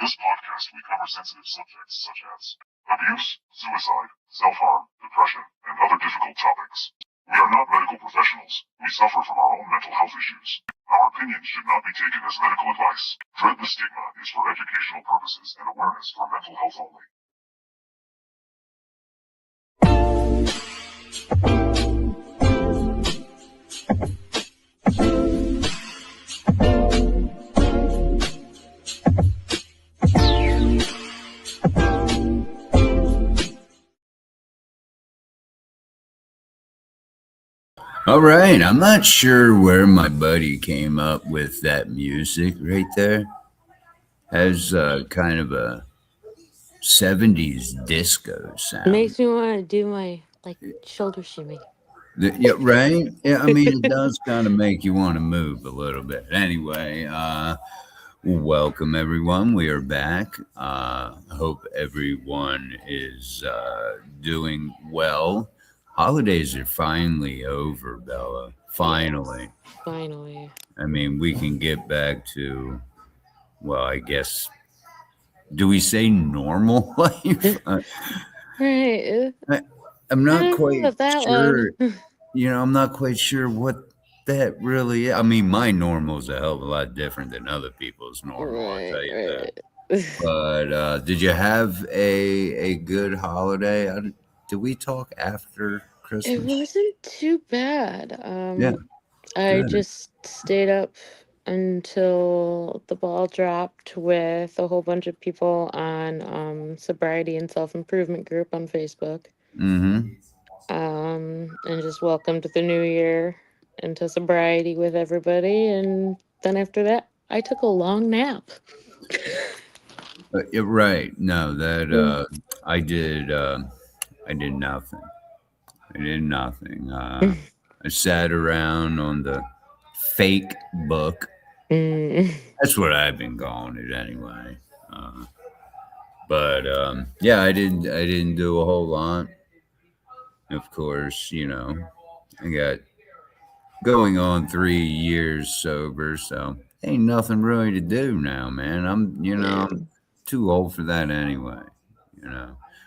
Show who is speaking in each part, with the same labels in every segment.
Speaker 1: this podcast, we cover sensitive subjects such as abuse, suicide, self-harm, depression, and other difficult topics. We are not medical professionals. We suffer from our own mental health issues. Our opinions should not be taken as medical advice. Dred the Stigma is for educational purposes and awareness for mental health only.
Speaker 2: All right, I'm not sure where my buddy came up with that music right there. Has kind of a 70s disco sound.
Speaker 3: Makes me want to do my shoulder shimmy.
Speaker 2: Yeah, right? Yeah, I mean, it does kind of make you want to move a little bit. Anyway, welcome everyone. We are back. Hope everyone is doing well. Holidays are finally over, Bella. Finally.
Speaker 3: Finally.
Speaker 2: I mean, we can get back to, well, I guess, do we say normal life?
Speaker 3: Right.
Speaker 2: I'm not quite sure.
Speaker 3: One.
Speaker 2: I'm not quite sure what that really is. I mean, my normal is a hell of a lot different than other people's normal, I'll tell you that. But did you have a good holiday? Did we talk after Christmas?
Speaker 3: It wasn't too bad.
Speaker 2: Yeah.
Speaker 3: I just stayed up until the ball dropped with a whole bunch of people on sobriety and self-improvement group on Facebook.
Speaker 2: Mm-hmm.
Speaker 3: And just welcomed the new year into sobriety with everybody. And then after that, I took a long nap.
Speaker 2: Right. No, that I did nothing. I did nothing. I sat around on the fake book. That's what I've been calling it anyway. But yeah, I didn't do a whole lot. Of course, I got going on 3 years sober, so ain't nothing really to do now, man. I'm too old for that anyway.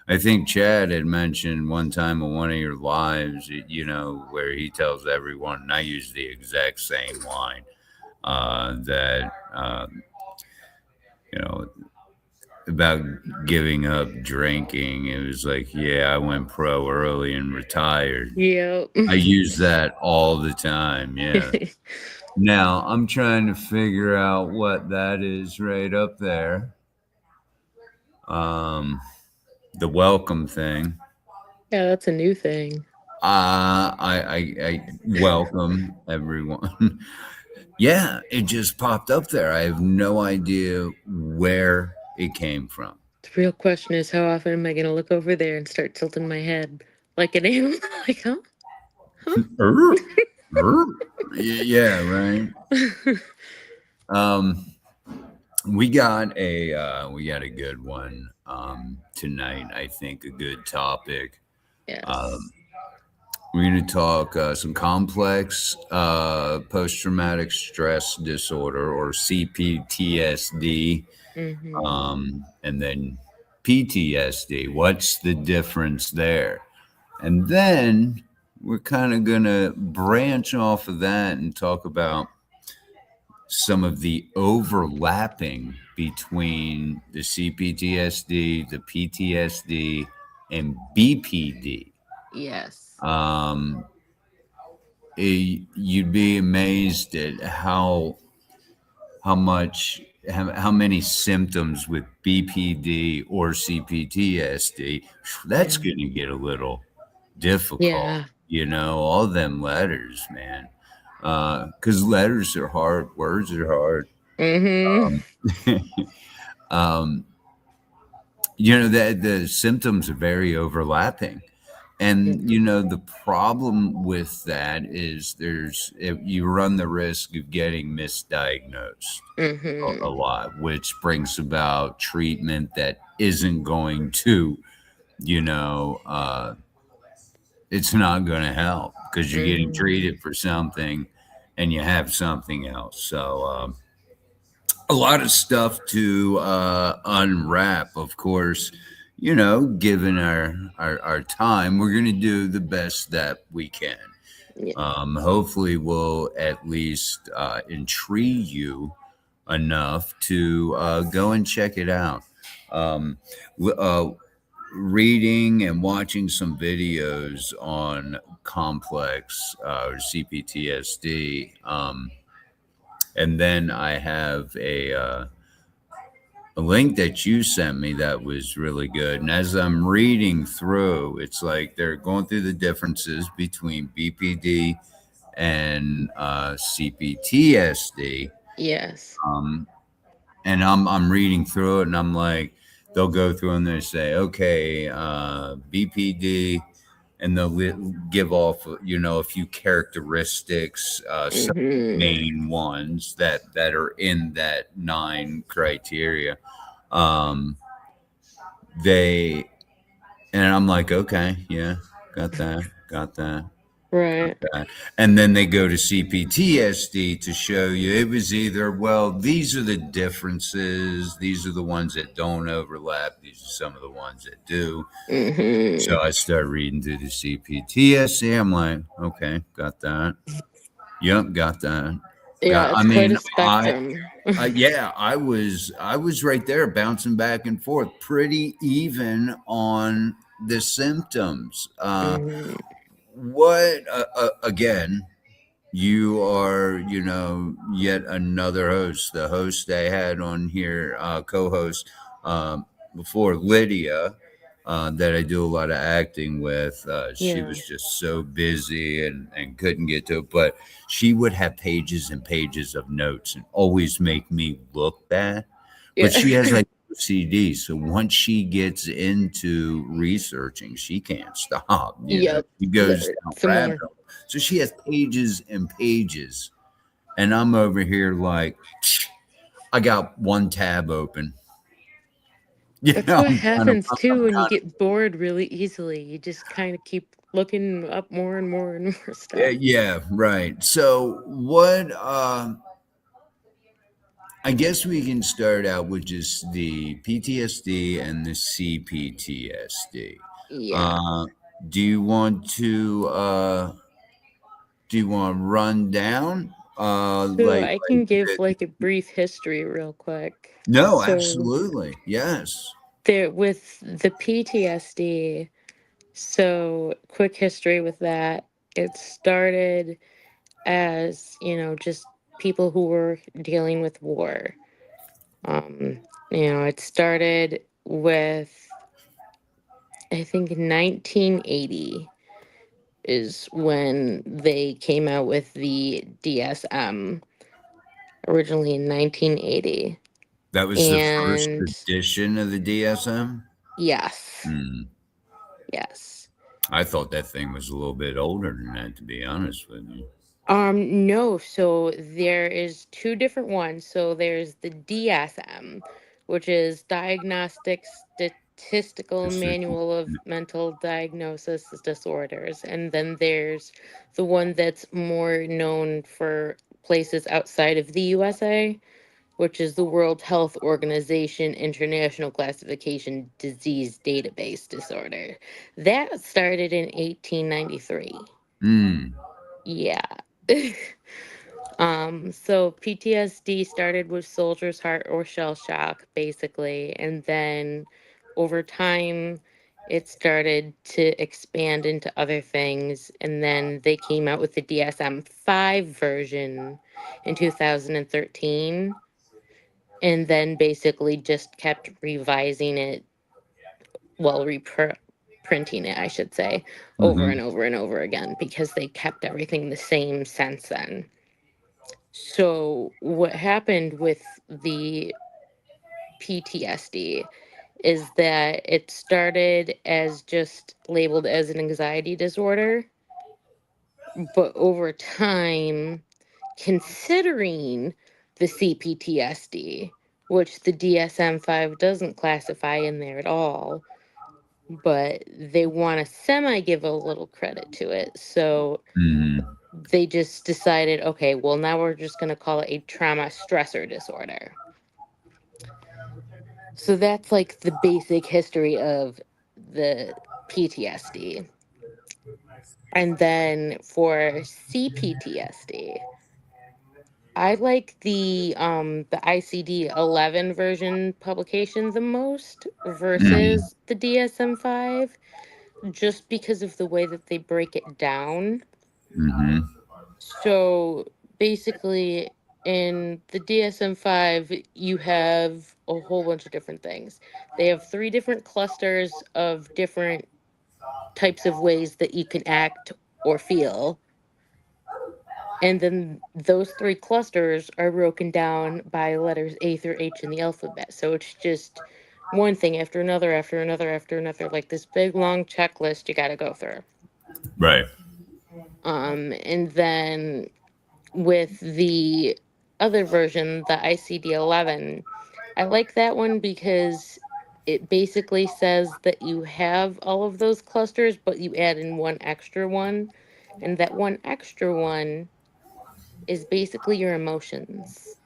Speaker 2: I think Chad had mentioned one time on one of your lives, where he tells everyone, and I use the exact same line, that, about giving up drinking. It was like, yeah, I went pro early and retired.
Speaker 3: Yeah.
Speaker 2: I use that all the time. Yeah. Now I'm trying to figure out what that is right up there. The welcome thing.
Speaker 3: Yeah, that's a new thing.
Speaker 2: I welcome everyone. Yeah, it just popped up there. I have no idea where it came from.
Speaker 3: The real question is, how often am I going to look over there and start tilting my head like an animal? Like, huh?
Speaker 2: Yeah, right. We got a good one tonight. I think a good topic.
Speaker 3: Yes.
Speaker 2: We're going to talk some complex post-traumatic stress disorder, or CPTSD, and then PTSD. What's the difference there? And then we're kind of going to branch off of that and talk about some of the overlapping between the CPTSD, the PTSD, and BPD.
Speaker 3: Yes.
Speaker 2: You'd be amazed at how many symptoms with BPD or CPTSD. That's going to get a little difficult.
Speaker 3: Yeah.
Speaker 2: All them letters, man. Because letters are hard, words are hard. That the symptoms are very overlapping. And the problem with that is you run the risk of getting misdiagnosed a lot, which brings about treatment that isn't going to, it's not going to help because you're getting treated for something and you have something else. So a lot of stuff to unwrap. Of course, given our time, we're going to do the best that we can.
Speaker 3: Yeah.
Speaker 2: Hopefully, we'll at least intrigue you enough to go and check it out. Um, w- uh, Reading and watching some videos on complex or CPTSD. And then I have a link that you sent me that was really good. And as I'm reading through, it's like they're going through the differences between BPD and CPTSD.
Speaker 3: Yes.
Speaker 2: And I'm reading through it, and I'm like, they'll go through and they say, okay, BPD, and they'll give off, a few characteristics, some
Speaker 3: Mm-hmm.
Speaker 2: main ones that are in that 9 criteria. Um, they and I'm like, okay, yeah, got that.
Speaker 3: Right.
Speaker 2: And then they go to CPTSD to show you it was either, well, these are the differences, these are the ones that don't overlap, these are some of the ones that do.
Speaker 3: Mm-hmm.
Speaker 2: So I start reading through the CPTSD. I'm like, okay, got that. Yep, got that.
Speaker 3: Yeah,
Speaker 2: I
Speaker 3: it's quite
Speaker 2: mean,
Speaker 3: a spectrum.
Speaker 2: yeah, I was right there bouncing back and forth, pretty even on the symptoms.
Speaker 3: Mm-hmm.
Speaker 2: What again? You are, yet another host. The host I had on here, co-host before, Lydia, that I do a lot of acting with. She
Speaker 3: Yeah.
Speaker 2: was just so busy and couldn't get to it, but she would have pages and pages of notes and always make me look bad. But
Speaker 3: Yeah.
Speaker 2: she has like CD, so once she gets into researching, she can't stop.
Speaker 3: Yep.
Speaker 2: She goes
Speaker 3: They're
Speaker 2: down rabbit
Speaker 3: similar.
Speaker 2: hole. So she has pages and pages, and I'm over here like, I got one tab open.
Speaker 3: That's what
Speaker 2: I'm kind of,
Speaker 3: happens too when you get bored really easily. You just kind of keep looking up more and more and more
Speaker 2: yeah,
Speaker 3: stuff.
Speaker 2: yeah, right. So what? I guess we can start out with just the PTSD and the CPTSD.
Speaker 3: Yeah.
Speaker 2: Uh, do you want to? Do you want to run down?
Speaker 3: So I
Speaker 2: Like
Speaker 3: can give like a brief history real quick.
Speaker 2: no,
Speaker 3: So
Speaker 2: absolutely, yes.
Speaker 3: there with the PTSD, so quick history with that. It started as, just people who were dealing with war. Um, it started with, I think, 1980 is when they came out with the DSM, originally in 1980.
Speaker 2: That was the first
Speaker 3: And
Speaker 2: edition of the DSM.
Speaker 3: yes,
Speaker 2: Hmm.
Speaker 3: yes.
Speaker 2: I thought that thing was a little bit older than that, to be honest with you.
Speaker 3: No, so there is two different ones. So there's the DSM, which is Diagnostic Statistical
Speaker 2: Just a-
Speaker 3: Manual of Mental Diagnosis Disorders. And then there's the one that's more known for places outside of the USA, which is the World Health Organization International Classification Disease Database Disorder. That started in 1893.
Speaker 2: Hmm.
Speaker 3: Yeah. So PTSD started with soldier's heart or shell shock, basically, and then over time it started to expand into other things, and then they came out with the DSM-5 version in 2013, and then basically just kept revising it, well, reprinting it, I should say, over
Speaker 2: Mm-hmm.
Speaker 3: and over and over again, because they kept everything the same since then. So, what happened with the PTSD is that it started as just labeled as an anxiety disorder, but over time, considering the CPTSD, which the DSM 5 doesn't classify in there at all, but they want to semi give a little credit to it. So, they just decided, okay, well, now we're just going to call it a trauma stressor disorder. So that's like the basic history of the PTSD. And then for CPTSD, I like the ICD-11 version publication the most
Speaker 2: Mm-hmm.
Speaker 3: versus the DSM-5, just because of the way that they break it down.
Speaker 2: Mm-hmm.
Speaker 3: So basically, in the DSM-5, you have a whole bunch of different things. They have three different clusters of different types of ways that you can act or feel. And then those three clusters are broken down by letters A through H in the alphabet. So it's just one thing after another, after another, after another, like this big long checklist you got to go through.
Speaker 2: Right.
Speaker 3: And then with the other version, the ICD-11, I like that one because it basically says that you have all of those clusters, but you add in one extra one. And that one extra one is basically your emotions.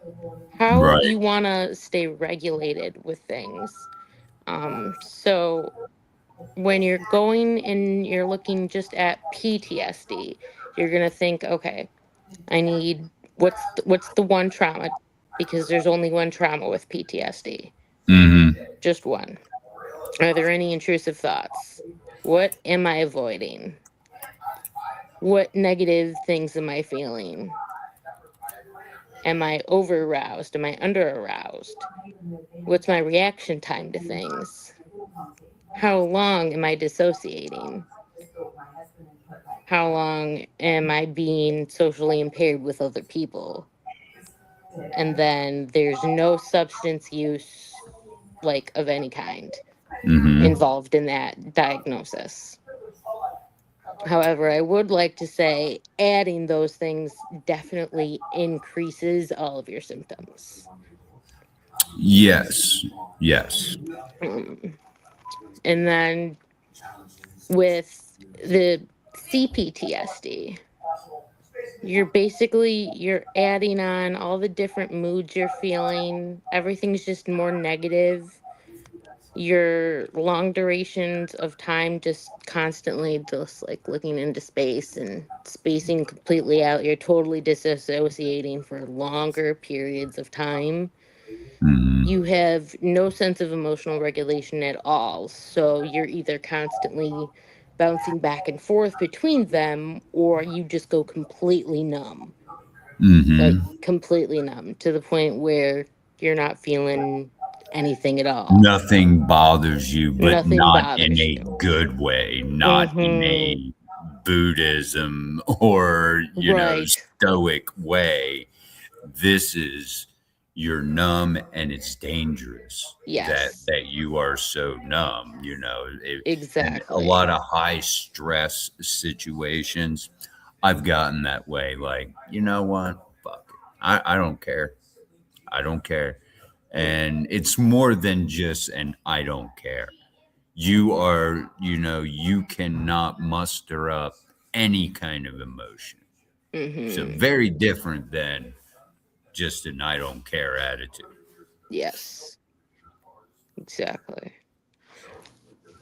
Speaker 3: How
Speaker 2: Right.
Speaker 3: you want to stay regulated with things. So when you're going and you're looking just at PTSD, you're going to think, okay, I need what's the one trauma, because there's only one trauma with PTSD.
Speaker 2: Mm-hmm.
Speaker 3: Just one. Are there any intrusive thoughts? What am I avoiding? What negative things am I feeling? Am I over aroused? Am I under aroused? What's my reaction time to things? How long am I dissociating? How long am I being socially impaired with other people? And then there's no substance use, like of any kind,
Speaker 2: Mm-hmm.
Speaker 3: involved in that diagnosis. However, I would like to say adding those things definitely increases all of your symptoms.
Speaker 2: Yes. Yes.
Speaker 3: Um, and then with the CPTSD, you're adding on all the different moods you're feeling. Everything's just more negative. Your long durations of time just constantly just like looking into space and spacing completely out. You're totally disassociating for longer periods of time.
Speaker 2: Mm-hmm.
Speaker 3: You have no sense of emotional regulation at all. So you're either constantly bouncing back and forth between them, or you just go completely numb, like
Speaker 2: Mm-hmm.
Speaker 3: completely numb to the point where you're not feeling anything at all.
Speaker 2: Nothing bothers you, but
Speaker 3: Nothing
Speaker 2: not in
Speaker 3: bothers
Speaker 2: a
Speaker 3: you.
Speaker 2: good way, not in
Speaker 3: Mm-hmm.
Speaker 2: a Buddhism or,
Speaker 3: Right.
Speaker 2: stoic way. This is you're numb and it's dangerous that
Speaker 3: Yes.
Speaker 2: you are so numb, and a
Speaker 3: Exactly.
Speaker 2: lot of high stress situations I've gotten that way. Like, you know what? Fuck it. I don't care. I don't care. And it's more than just an I don't care. You are, you cannot muster up any kind of emotion. So
Speaker 3: Mm-hmm.
Speaker 2: very different than just an I don't care attitude.
Speaker 3: Yes. Exactly.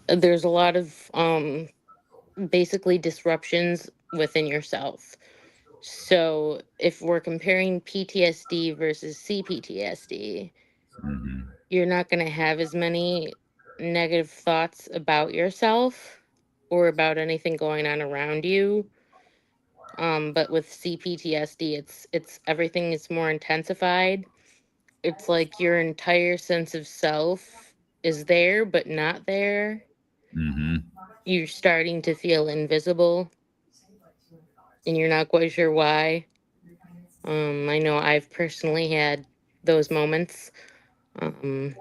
Speaker 3: There's a lot of basically disruptions within yourself. So if we're comparing PTSD versus CPTSD,
Speaker 2: Hmm.
Speaker 3: you're not going to have as many negative thoughts about yourself or about anything going on around you. But with CPTSD, it's everything is more intensified. It's like your entire sense of self is there but not there.
Speaker 2: Hmm.
Speaker 3: You're starting to feel invisible and you're not quite sure why. I know I've personally had those moments. Um,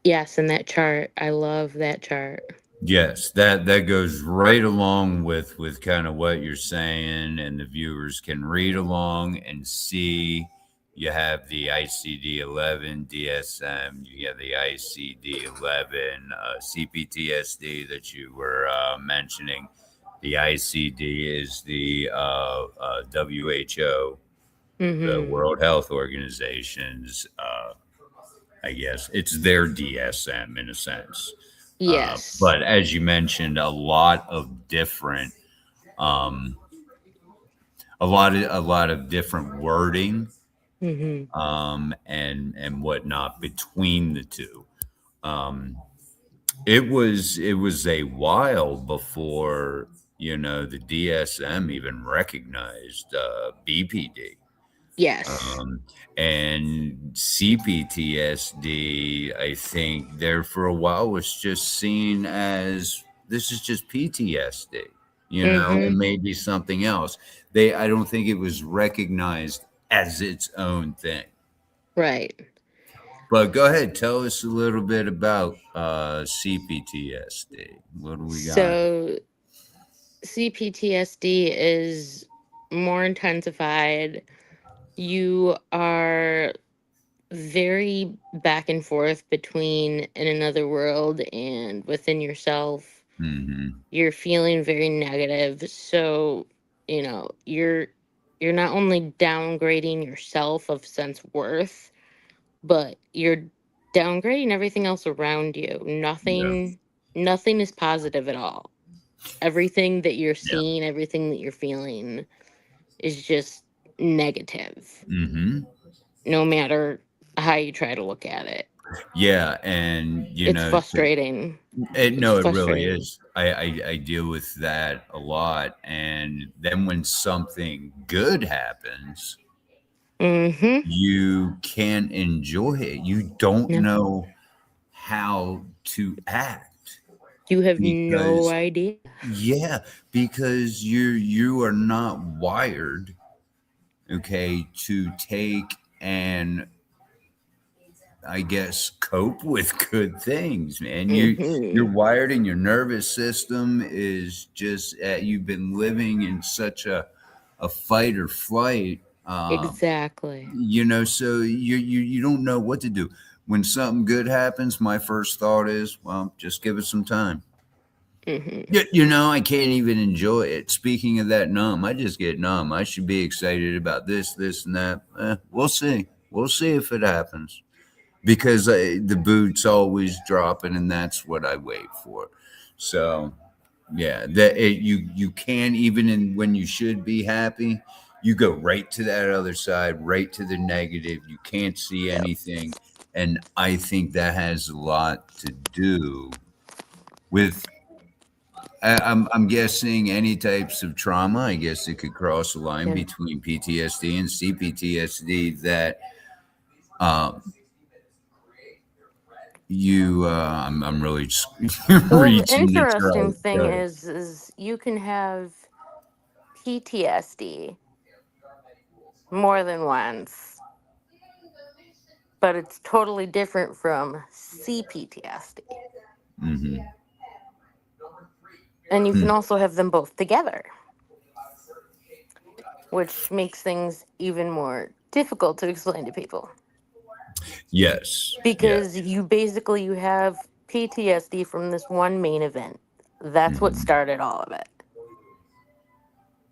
Speaker 3: yes, and that chart, I love that chart.
Speaker 2: Yes, that goes right along with kind of what you're saying, and the viewers can read along and see. You have the ICD-11 DSM, you have the ICD-11 CPTSD that you were mentioning. The ICD is the WHO, the
Speaker 3: Mm-hmm.
Speaker 2: World Health Organization's I guess it's their DSM in a sense.
Speaker 3: Yes.
Speaker 2: But as you mentioned, um, a lot of different wording,
Speaker 3: Mm-hmm.
Speaker 2: and whatnot between the two. Um, it was a while before the DSM even recognized BPD.
Speaker 3: Yes.
Speaker 2: Um, and CPTSD, I think, there for a while was just seen as this is just PTSD, and
Speaker 3: Mm-hmm.
Speaker 2: maybe something else. I don't think it was recognized as its own thing.
Speaker 3: Right.
Speaker 2: But go ahead, tell us a little bit about CPTSD. What do we got?
Speaker 3: So CPTSD is more intensified. You are very back and forth between in another world and within yourself.
Speaker 2: Mm-hmm.
Speaker 3: You're feeling very negative. So, you're not only downgrading yourself of sense worth, but you're downgrading everything else around you.
Speaker 2: Yeah.
Speaker 3: Nothing is positive at all. Everything that you're
Speaker 2: Yeah.
Speaker 3: seeing, everything that you're feeling is just negative,
Speaker 2: Mm-hmm.
Speaker 3: no matter how you try to look at it.
Speaker 2: Yeah, and
Speaker 3: It's frustrating. It's
Speaker 2: no, it really
Speaker 3: frustrating.
Speaker 2: is. I deal with that a lot, and then when something good happens,
Speaker 3: Mm-hmm.
Speaker 2: you can't enjoy it. You don't
Speaker 3: No.
Speaker 2: know how to act
Speaker 3: You have no
Speaker 2: because
Speaker 3: idea.
Speaker 2: yeah, because you are not wired, okay, to take and I guess cope with good things, man. You're
Speaker 3: Mm-hmm.
Speaker 2: wired, and your nervous system is just you've been living in such a fight or flight,
Speaker 3: Exactly.
Speaker 2: so you don't know what to do when something good happens. My first thought is, well, just give it some time.
Speaker 3: Mm-hmm.
Speaker 2: I can't even enjoy it. Speaking of that numb, I just get numb. I should be excited about this, and that. We'll see. We'll see if it happens because the boot's always dropping, and that's what I wait for. So yeah, you can't even when you should be happy, you go right to that other side, right to the negative. You can't see
Speaker 3: Yep.
Speaker 2: anything, and I think that has a lot to do with. I'm guessing any types of trauma. I guess it could cross a line
Speaker 3: Yeah.
Speaker 2: between PTSD and CPTSD that um, I'm really just
Speaker 3: Well, the
Speaker 2: reaching to try.
Speaker 3: interesting thing
Speaker 2: Go ahead.
Speaker 3: is you can have PTSD more than once, but it's totally different from CPTSD.
Speaker 2: Mm-hmm.
Speaker 3: And you
Speaker 2: Hmm.
Speaker 3: can also have them both together, which makes things even more difficult to explain to people.
Speaker 2: Yes. Yeah.
Speaker 3: Because you have PTSD from this one main event. That's what
Speaker 2: Mm-hmm.
Speaker 3: started all of it.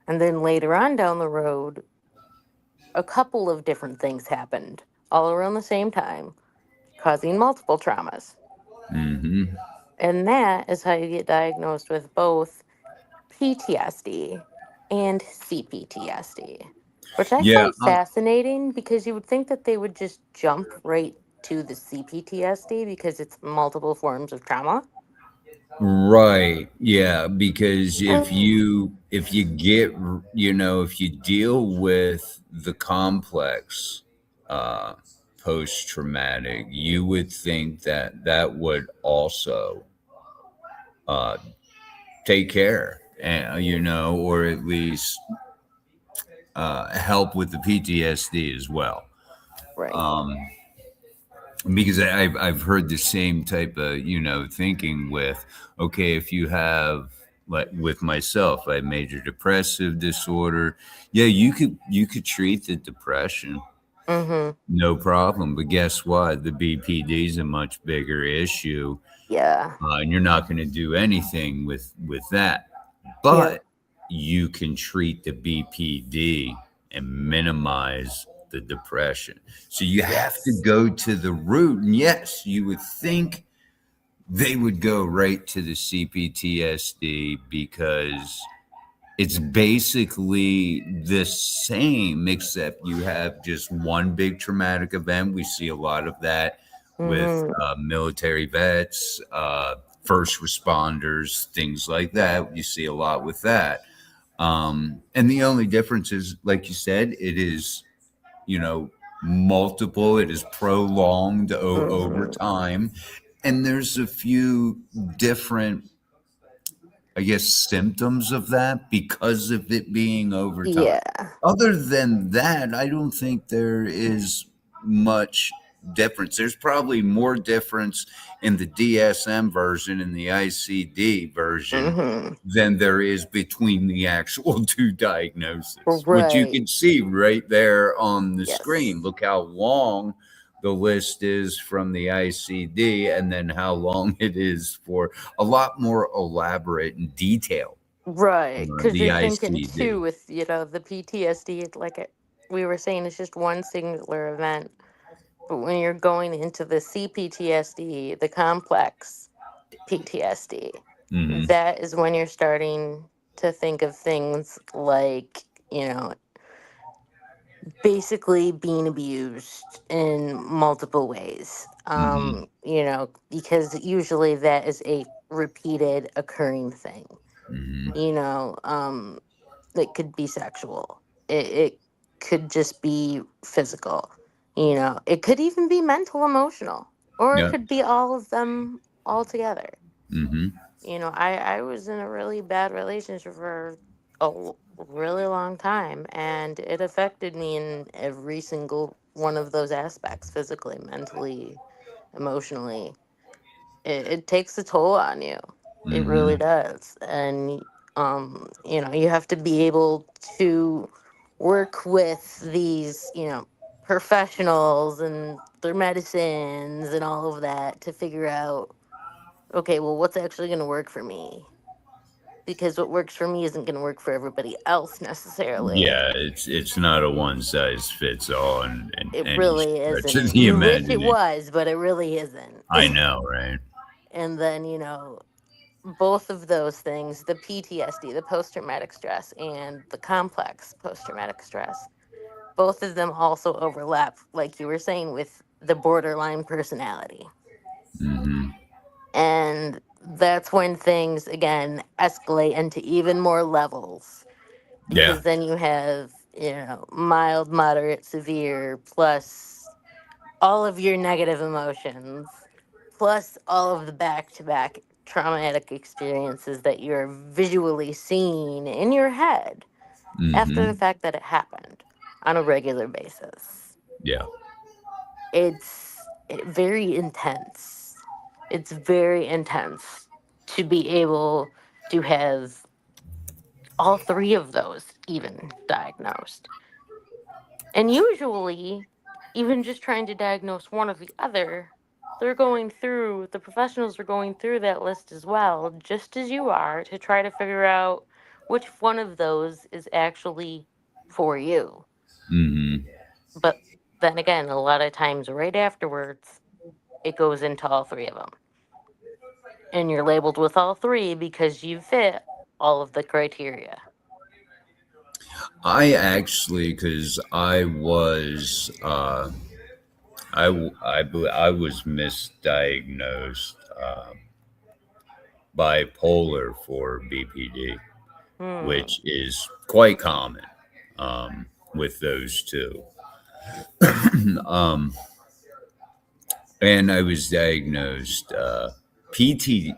Speaker 3: And then later on down the road, a couple of different things happened all around the same time, causing multiple traumas.
Speaker 2: Mm-hmm.
Speaker 3: And that is how you get diagnosed with both PTSD and CPTSD, which I
Speaker 2: Yeah.
Speaker 3: find fascinating because you would think that they would just jump right to the CPTSD because it's multiple forms of trauma.
Speaker 2: Right. Yeah. Because
Speaker 3: Uh,
Speaker 2: if you get if you deal with the complex uh, post traumatic, you would think that that would also uh, take care, and or at least help with the PTSD as well.
Speaker 3: right.
Speaker 2: Um, because I've heard the same type of thinking with okay, if you have like with myself, I have major depressive disorder. Yeah, you could treat the depression,
Speaker 3: Mm-hmm.
Speaker 2: no problem. But guess what? The BPD is a much bigger issue,
Speaker 3: Yeah.
Speaker 2: and you're not going to do anything with that.
Speaker 3: Yep.
Speaker 2: But you can treat the BPD and minimize the the depression. So you have to
Speaker 3: Yes.
Speaker 2: go to the root. And yes, you would think they would go right to the CPTSD because it's basically the same, except you have just one big traumatic event. We see a lot of that with
Speaker 3: Mm-hmm.
Speaker 2: military vets, first responders, things like that. You see a lot with that. And the only difference is, like you said, it is, you know, multiple, it is prolonged over
Speaker 3: Mm-hmm.
Speaker 2: time. And there's a few different, I guess, symptoms of that because of it being over time.
Speaker 3: Yeah.
Speaker 2: Other than that, I don't think there is much difference. There's probably more difference in the DSM version and the ICD version
Speaker 3: Mm-hmm.
Speaker 2: than there is between the actual two diagnoses, which you
Speaker 3: Right.
Speaker 2: can see right there on the screen.
Speaker 3: Yes.
Speaker 2: Look how long the list is from the ICD and then how long it is for a lot more elaborate and detailed
Speaker 3: Right. Because
Speaker 2: the
Speaker 3: you're thinking too
Speaker 2: ICD.
Speaker 3: with, the PTSD, we were saying, it's just one singular event. But when you're going into the CPTSD, the complex PTSD,
Speaker 2: Hmm.
Speaker 3: that is when you're starting to think of things like, basically being abused in multiple ways.
Speaker 2: Hmm.
Speaker 3: Because usually that is a repeated occurring thing.
Speaker 2: Hmm.
Speaker 3: You know, it could be sexual. It could just be physical. It could even be mental, emotional, or it
Speaker 2: Yeah.
Speaker 3: could be all of them all together.
Speaker 2: Hmm.
Speaker 3: I was in a really bad relationship for really long time, and it affected me in every single one of those aspects, physically, mentally, emotionally. It takes a toll on you. It really
Speaker 2: Hmm.
Speaker 3: does. And you have to be able to work with these, professionals and their medicines and all of that to figure out, okay, well, what's actually going to work for me? Because what works for me isn't going to work for everybody else necessarily.
Speaker 2: Yeah, it's not a one size fits all in
Speaker 3: It
Speaker 2: any
Speaker 3: really
Speaker 2: stretch of
Speaker 3: isn't.
Speaker 2: the
Speaker 3: You wish it
Speaker 2: imagination.
Speaker 3: was, but it really isn't.
Speaker 2: I know, right?
Speaker 3: And then, both of those things, the PTSD, the post traumatic stress, and the complex post traumatic stress, both of them also overlap, like you were saying, with the borderline personality.
Speaker 2: Hmm.
Speaker 3: And that's when things, again, escalate into even more levels,
Speaker 2: Yeah.
Speaker 3: because then you have, mild, moderate, severe, plus all of your negative emotions, plus all of the back to back traumatic experiences that you're visually seeing in your head after the
Speaker 2: Hmm.
Speaker 3: fact that it happened on a regular basis.
Speaker 2: Yeah.
Speaker 3: It's very intense. It's very intense to be able to have all three of those even diagnosed. And usually, even just trying to diagnose one or the other, the professionals are going through that list as well, just as you are, to try to figure out which one of those is actually for you.
Speaker 2: Hmm.
Speaker 3: But then again, a lot of times right afterwards, it goes into all three of them. And you're labeled with all three because you fit all of the criteria.
Speaker 2: I actually, because I was misdiagnosed bipolar for BPD,
Speaker 3: Hmm.
Speaker 2: which is quite common with those two. um, and I was diagnosed PTSD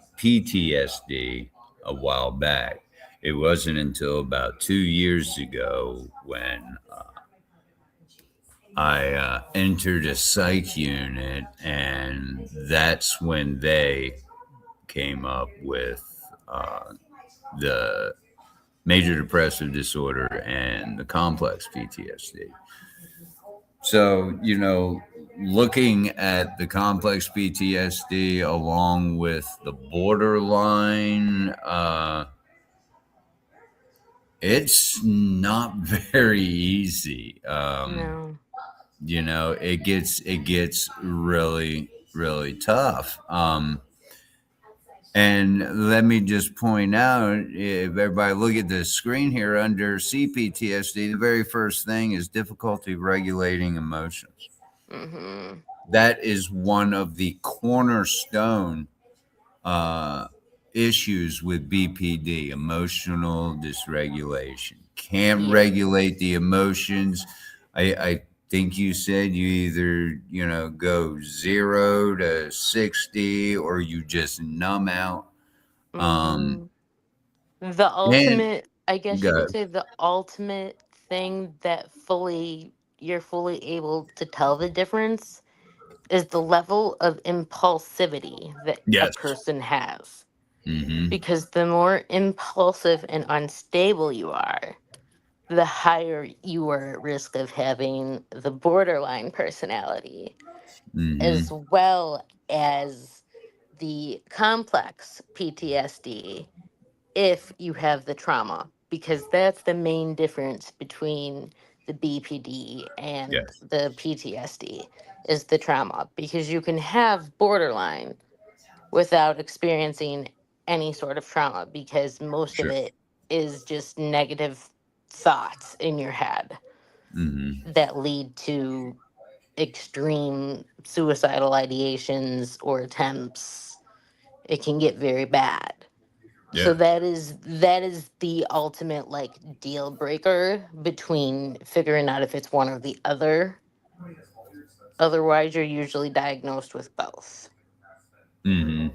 Speaker 2: a while back. It wasn't until about 2 years ago when I entered a psych unit, and that's when they came up with the major depressive disorder and the complex PTSD. So, looking at the complex PTSD along with the borderline, it's not very easy.
Speaker 3: No.
Speaker 2: it gets really really tough. And let me just point out, if everybody look at the screen here under CPTSD, the very first thing is difficulty regulating emotions.
Speaker 3: Mm-hmm.
Speaker 2: That is one of the cornerstone uh, issues with BPD, emotional dysregulation. Can't
Speaker 3: Yeah.
Speaker 2: regulate the emotions. I think you said you either, go 0 to 60 or you just numb out. Um,
Speaker 3: Mm-hmm. The
Speaker 2: and
Speaker 3: ultimate, I guess you
Speaker 2: go,
Speaker 3: could say, the ultimate thing that you're fully able to tell the difference is the level of impulsivity that a
Speaker 2: yes.
Speaker 3: person has.
Speaker 2: Mm-hmm.
Speaker 3: Because the more impulsive and unstable you are, the higher you are at risk of having the borderline personality, as
Speaker 2: Mm-hmm.
Speaker 3: well as the complex PTSD if you have the trauma, because that's the main difference between the BPD and
Speaker 2: Yes.
Speaker 3: the PTSD is the trauma, because you can have borderline without experiencing any sort of trauma, because most of
Speaker 2: Sure.
Speaker 3: it is just negative thoughts in your head
Speaker 2: Mm-hmm.
Speaker 3: that lead to extreme suicidal ideations or attempts. It can get very bad. So
Speaker 2: Yeah.
Speaker 3: that is the ultimate like deal breaker between figuring out if it's one or the other. Otherwise, you're usually diagnosed with both.
Speaker 2: Mm-hmm.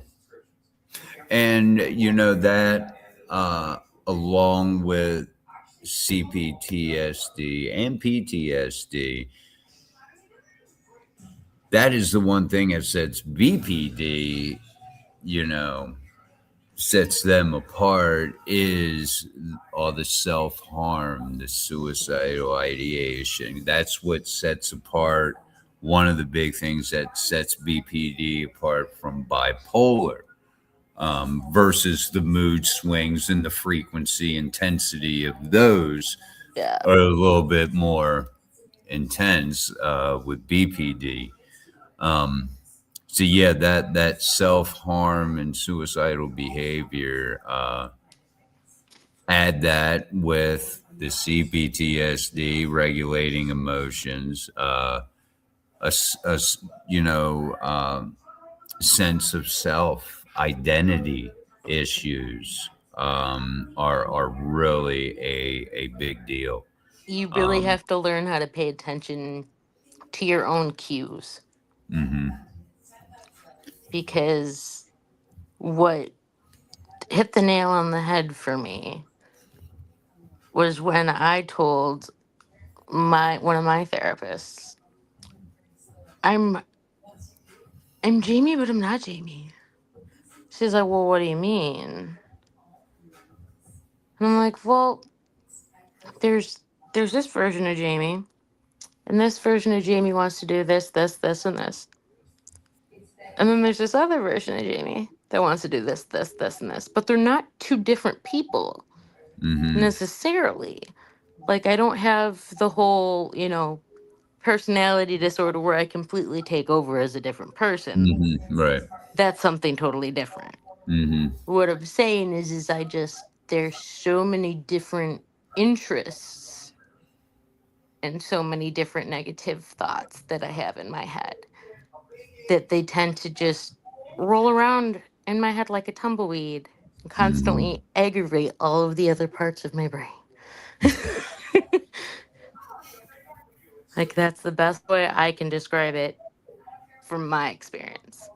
Speaker 2: And that along with CPTSD and PTSD, that is the one thing that sets BPD, you know, sets them apart is all the self harm, the suicidal ideation. That's what sets apart one of the big things that sets BPD apart from bipolar, versus the mood swings and the frequency, intensity of those
Speaker 3: Yeah.
Speaker 2: are a little bit more intense with BPD. Um, so yeah, that self harm and suicidal behavior. Add that with the CPTSD, regulating emotions, a, s- a s- you know sense of self, identity issues are really a big deal.
Speaker 3: You really
Speaker 2: Um,
Speaker 3: have to learn how to pay attention to your own cues,
Speaker 2: mhm.
Speaker 3: because what hit the nail on the head for me was when I told my one of my therapists, I'm I'm Jamie, but I'm not Jamie. She's like, "Well, what do you mean?" And I'm like, "Well, there's there's this version of Jamie, and this version of Jamie wants to do this, this, this, and this. And then there's this other version of Jamie that wants to do this, this, this, and this. But they're not two different people
Speaker 2: Mhm.
Speaker 3: necessarily. Like, I don't have the whole, personality disorder where I completely take over as a different person.
Speaker 2: Mhm. Right.
Speaker 3: That's something totally different.
Speaker 2: Mhm.
Speaker 3: What I'm saying is I just, there's so many different interests and so many different negative thoughts that I have in my head that they tend to just roll around in my head like a tumbleweed and
Speaker 2: Mhm.
Speaker 3: constantly aggravate all of the other parts of my brain. Like, that's the best way I can describe it from my experience.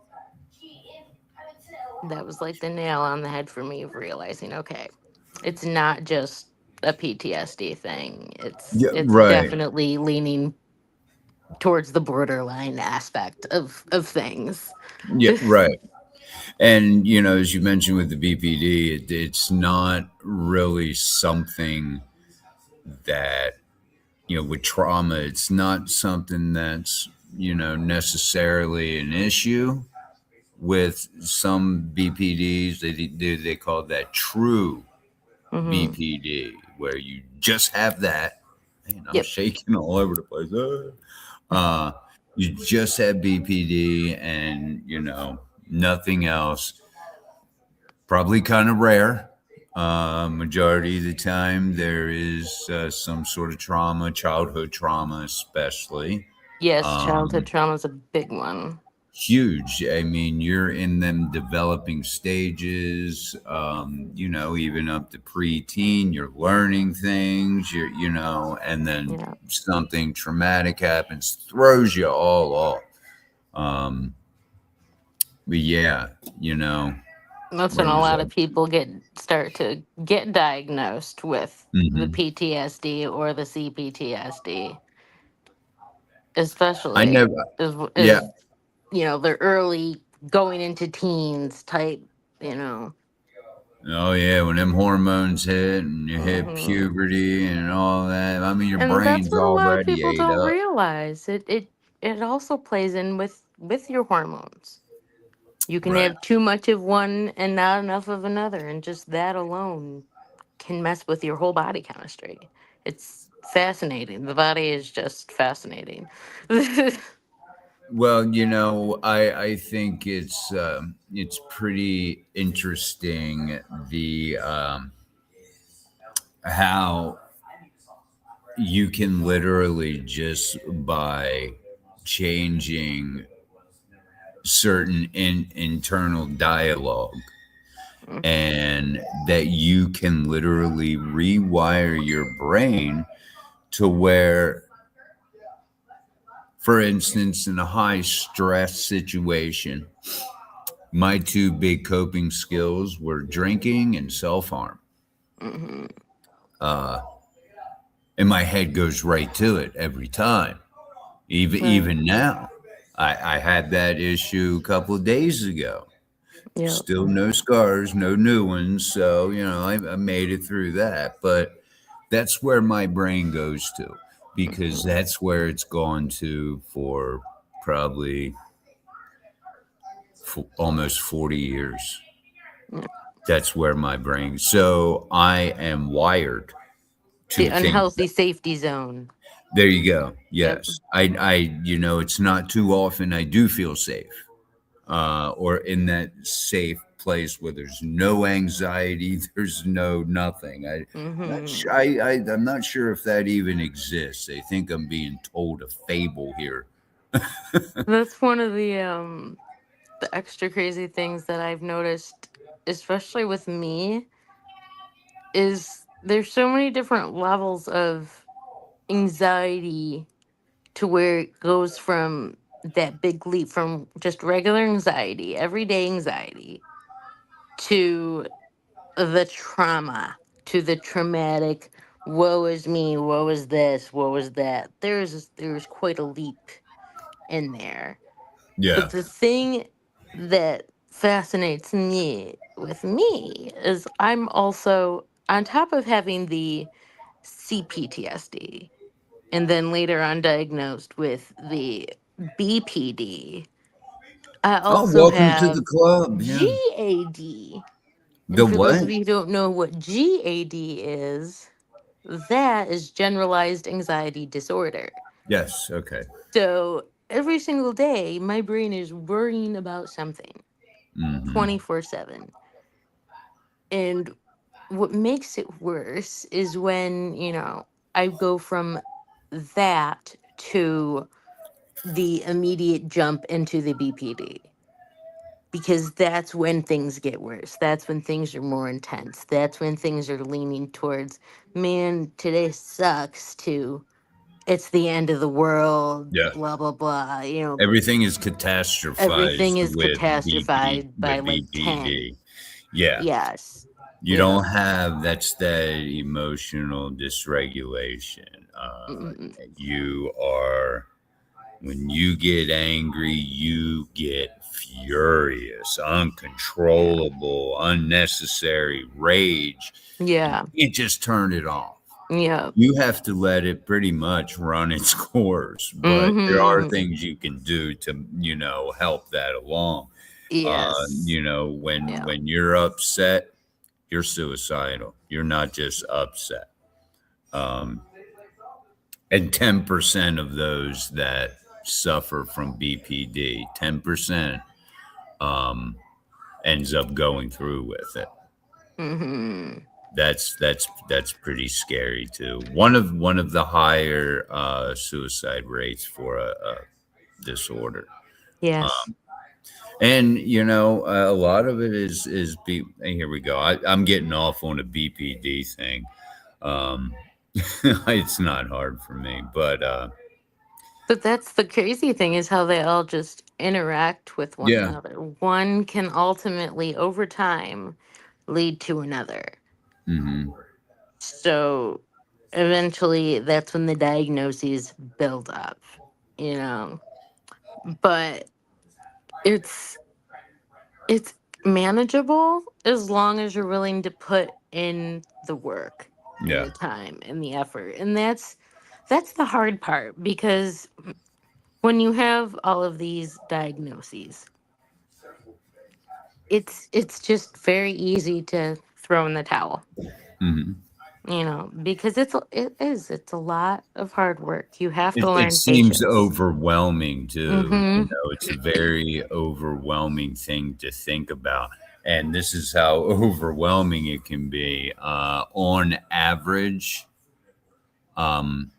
Speaker 3: That was like the nail on the head for me of realizing, okay, it's not just a PTSD thing. It's
Speaker 2: Yeah.
Speaker 3: it's
Speaker 2: Right.
Speaker 3: definitely leaning towards the borderline aspect of things.
Speaker 2: Yeah. Right. And as you mentioned with the BPD, it's not really something that with trauma, it's not something that's necessarily an issue. With some BPDs, they call that true
Speaker 3: Hmm.
Speaker 2: BPD, where you just have that. Man, I'm
Speaker 3: Yep.
Speaker 2: shaking all over the place. Uh, you just have BPD and, nothing else. Probably kind of rare. Majority of the time, there is some sort of trauma, childhood trauma, especially.
Speaker 3: Yes, childhood
Speaker 2: Um,
Speaker 3: trauma is a big one.
Speaker 2: Huge. I mean, you're in them developing stages, even up to preteen, you're learning things, and then
Speaker 3: Yeah,
Speaker 2: something traumatic happens, throws you all off. Um, but yeah,
Speaker 3: that's when
Speaker 2: where
Speaker 3: a
Speaker 2: was
Speaker 3: lot
Speaker 2: I?
Speaker 3: of people start to get diagnosed with the
Speaker 2: Hmm.
Speaker 3: PTSD or the CPTSD,
Speaker 2: I
Speaker 3: especially
Speaker 2: never, yeah.
Speaker 3: is the early going into teens type, you know.
Speaker 2: Oh yeah, when them hormones hit and you hit
Speaker 3: hmm
Speaker 2: puberty and all that. I mean, your
Speaker 3: And that's
Speaker 2: brain's
Speaker 3: what a lot of
Speaker 2: already
Speaker 3: people
Speaker 2: ate
Speaker 3: don't
Speaker 2: up.
Speaker 3: realize. It also plays in with your hormones. You can
Speaker 2: Right.
Speaker 3: have too much of one and not enough of another, and just that alone can mess with your whole body chemistry. It's fascinating. The body is just fascinating.
Speaker 2: Well, I think it's pretty interesting the how you can literally just by changing certain internal dialogue, and that you can literally rewire your brain to where, for instance, in a high stress situation, my two big coping skills were drinking and self harm.
Speaker 3: hmm
Speaker 2: Uh, and my head goes right to it every time. Even
Speaker 3: Right.
Speaker 2: even now, I had that issue a couple of days ago.
Speaker 3: Yep.
Speaker 2: Still no scars, no new ones. So I made it through that. But that's where my brain goes to, because
Speaker 3: hmm
Speaker 2: that's where it's gone to for probably almost 40 years.
Speaker 3: Yep.
Speaker 2: That's where my brain. So I am wired
Speaker 3: The
Speaker 2: to think.
Speaker 3: unhealthy safety zone.
Speaker 2: There you go.
Speaker 3: Yep.
Speaker 2: Yes, it's not too often I do feel safe, or in that safe place where there's no anxiety, there's no nothing.
Speaker 3: hmm
Speaker 2: I'm not sure if that even exists. I think I'm being told a fable here.
Speaker 3: That's one of the extra crazy things that I've noticed, especially with me, is there's so many different levels of anxiety to where it goes from that big leap from just regular anxiety, everyday anxiety, to the trauma, to the traumatic, woe is me, woe is this, woe is that. There's quite a leap in there.
Speaker 2: Yeah.
Speaker 3: But the thing that fascinates me with me is I'm also, on top of having the CPTSD and then later on diagnosed with the BPD, I
Speaker 2: Oh,
Speaker 3: also
Speaker 2: welcome to the
Speaker 3: have
Speaker 2: club. Yeah.
Speaker 3: GAD.
Speaker 2: The
Speaker 3: And for those
Speaker 2: what?
Speaker 3: of you who don't know what GAD is, that is generalized anxiety disorder.
Speaker 2: Yes. Okay.
Speaker 3: So every single day, my brain is worrying about something
Speaker 2: Mm-hmm.
Speaker 3: 24/7. And what makes it worse is when, I go from that to the immediate jump into the BPD, because that's when things get worse. That's when things are more intense. That's when things are leaning towards, man, today sucks, to it's the end of the world,
Speaker 2: Yeah.
Speaker 3: blah, blah, blah.
Speaker 2: Everything is catastrophized
Speaker 3: Everything is
Speaker 2: with
Speaker 3: catastrophized by like 10.
Speaker 2: BPD. Yeah.
Speaker 3: Yes.
Speaker 2: You don't have that's that emotional dysregulation.
Speaker 3: Mm,
Speaker 2: You are When you get angry, you get furious,
Speaker 3: yeah.
Speaker 2: uncontrollable, unnecessary rage. You
Speaker 3: Yeah.
Speaker 2: can't just turn it off.
Speaker 3: Yeah.
Speaker 2: You have to let it pretty much run its course, but there are
Speaker 3: Mm-hmm.
Speaker 2: things you can do to, help that along.
Speaker 3: Yes.
Speaker 2: When
Speaker 3: Yeah.
Speaker 2: you're upset, you're suicidal. You're not just upset. Um, And 10% of those that suffer from BPD, 10% um, ends up going through with it.
Speaker 3: Mm-hmm.
Speaker 2: That's pretty scary too. One of the higher suicide rates for a disorder.
Speaker 3: Yes.
Speaker 2: And a lot of it is here we go. I'm getting off on a BPD thing. Um, it's not hard for me, but
Speaker 3: But that's the crazy thing is how they all just interact with one
Speaker 2: yeah.
Speaker 3: another. One can ultimately, over time, lead to another.
Speaker 2: Hmm.
Speaker 3: So eventually, that's when the diagnoses build up, you know. But it's it's manageable as long as you're willing to put in the work and
Speaker 2: Yeah.
Speaker 3: the time and the effort. And that's the hard part because when you have all of these diagnoses, it's just very easy to throw in the towel,
Speaker 2: Hmm.
Speaker 3: because it's a lot of hard work. You have to
Speaker 2: It
Speaker 3: learn
Speaker 2: seems
Speaker 3: patience.
Speaker 2: overwhelming too.
Speaker 3: Mm-hmm.
Speaker 2: It's a very overwhelming thing to think about. And this is how overwhelming it can be. On average, um,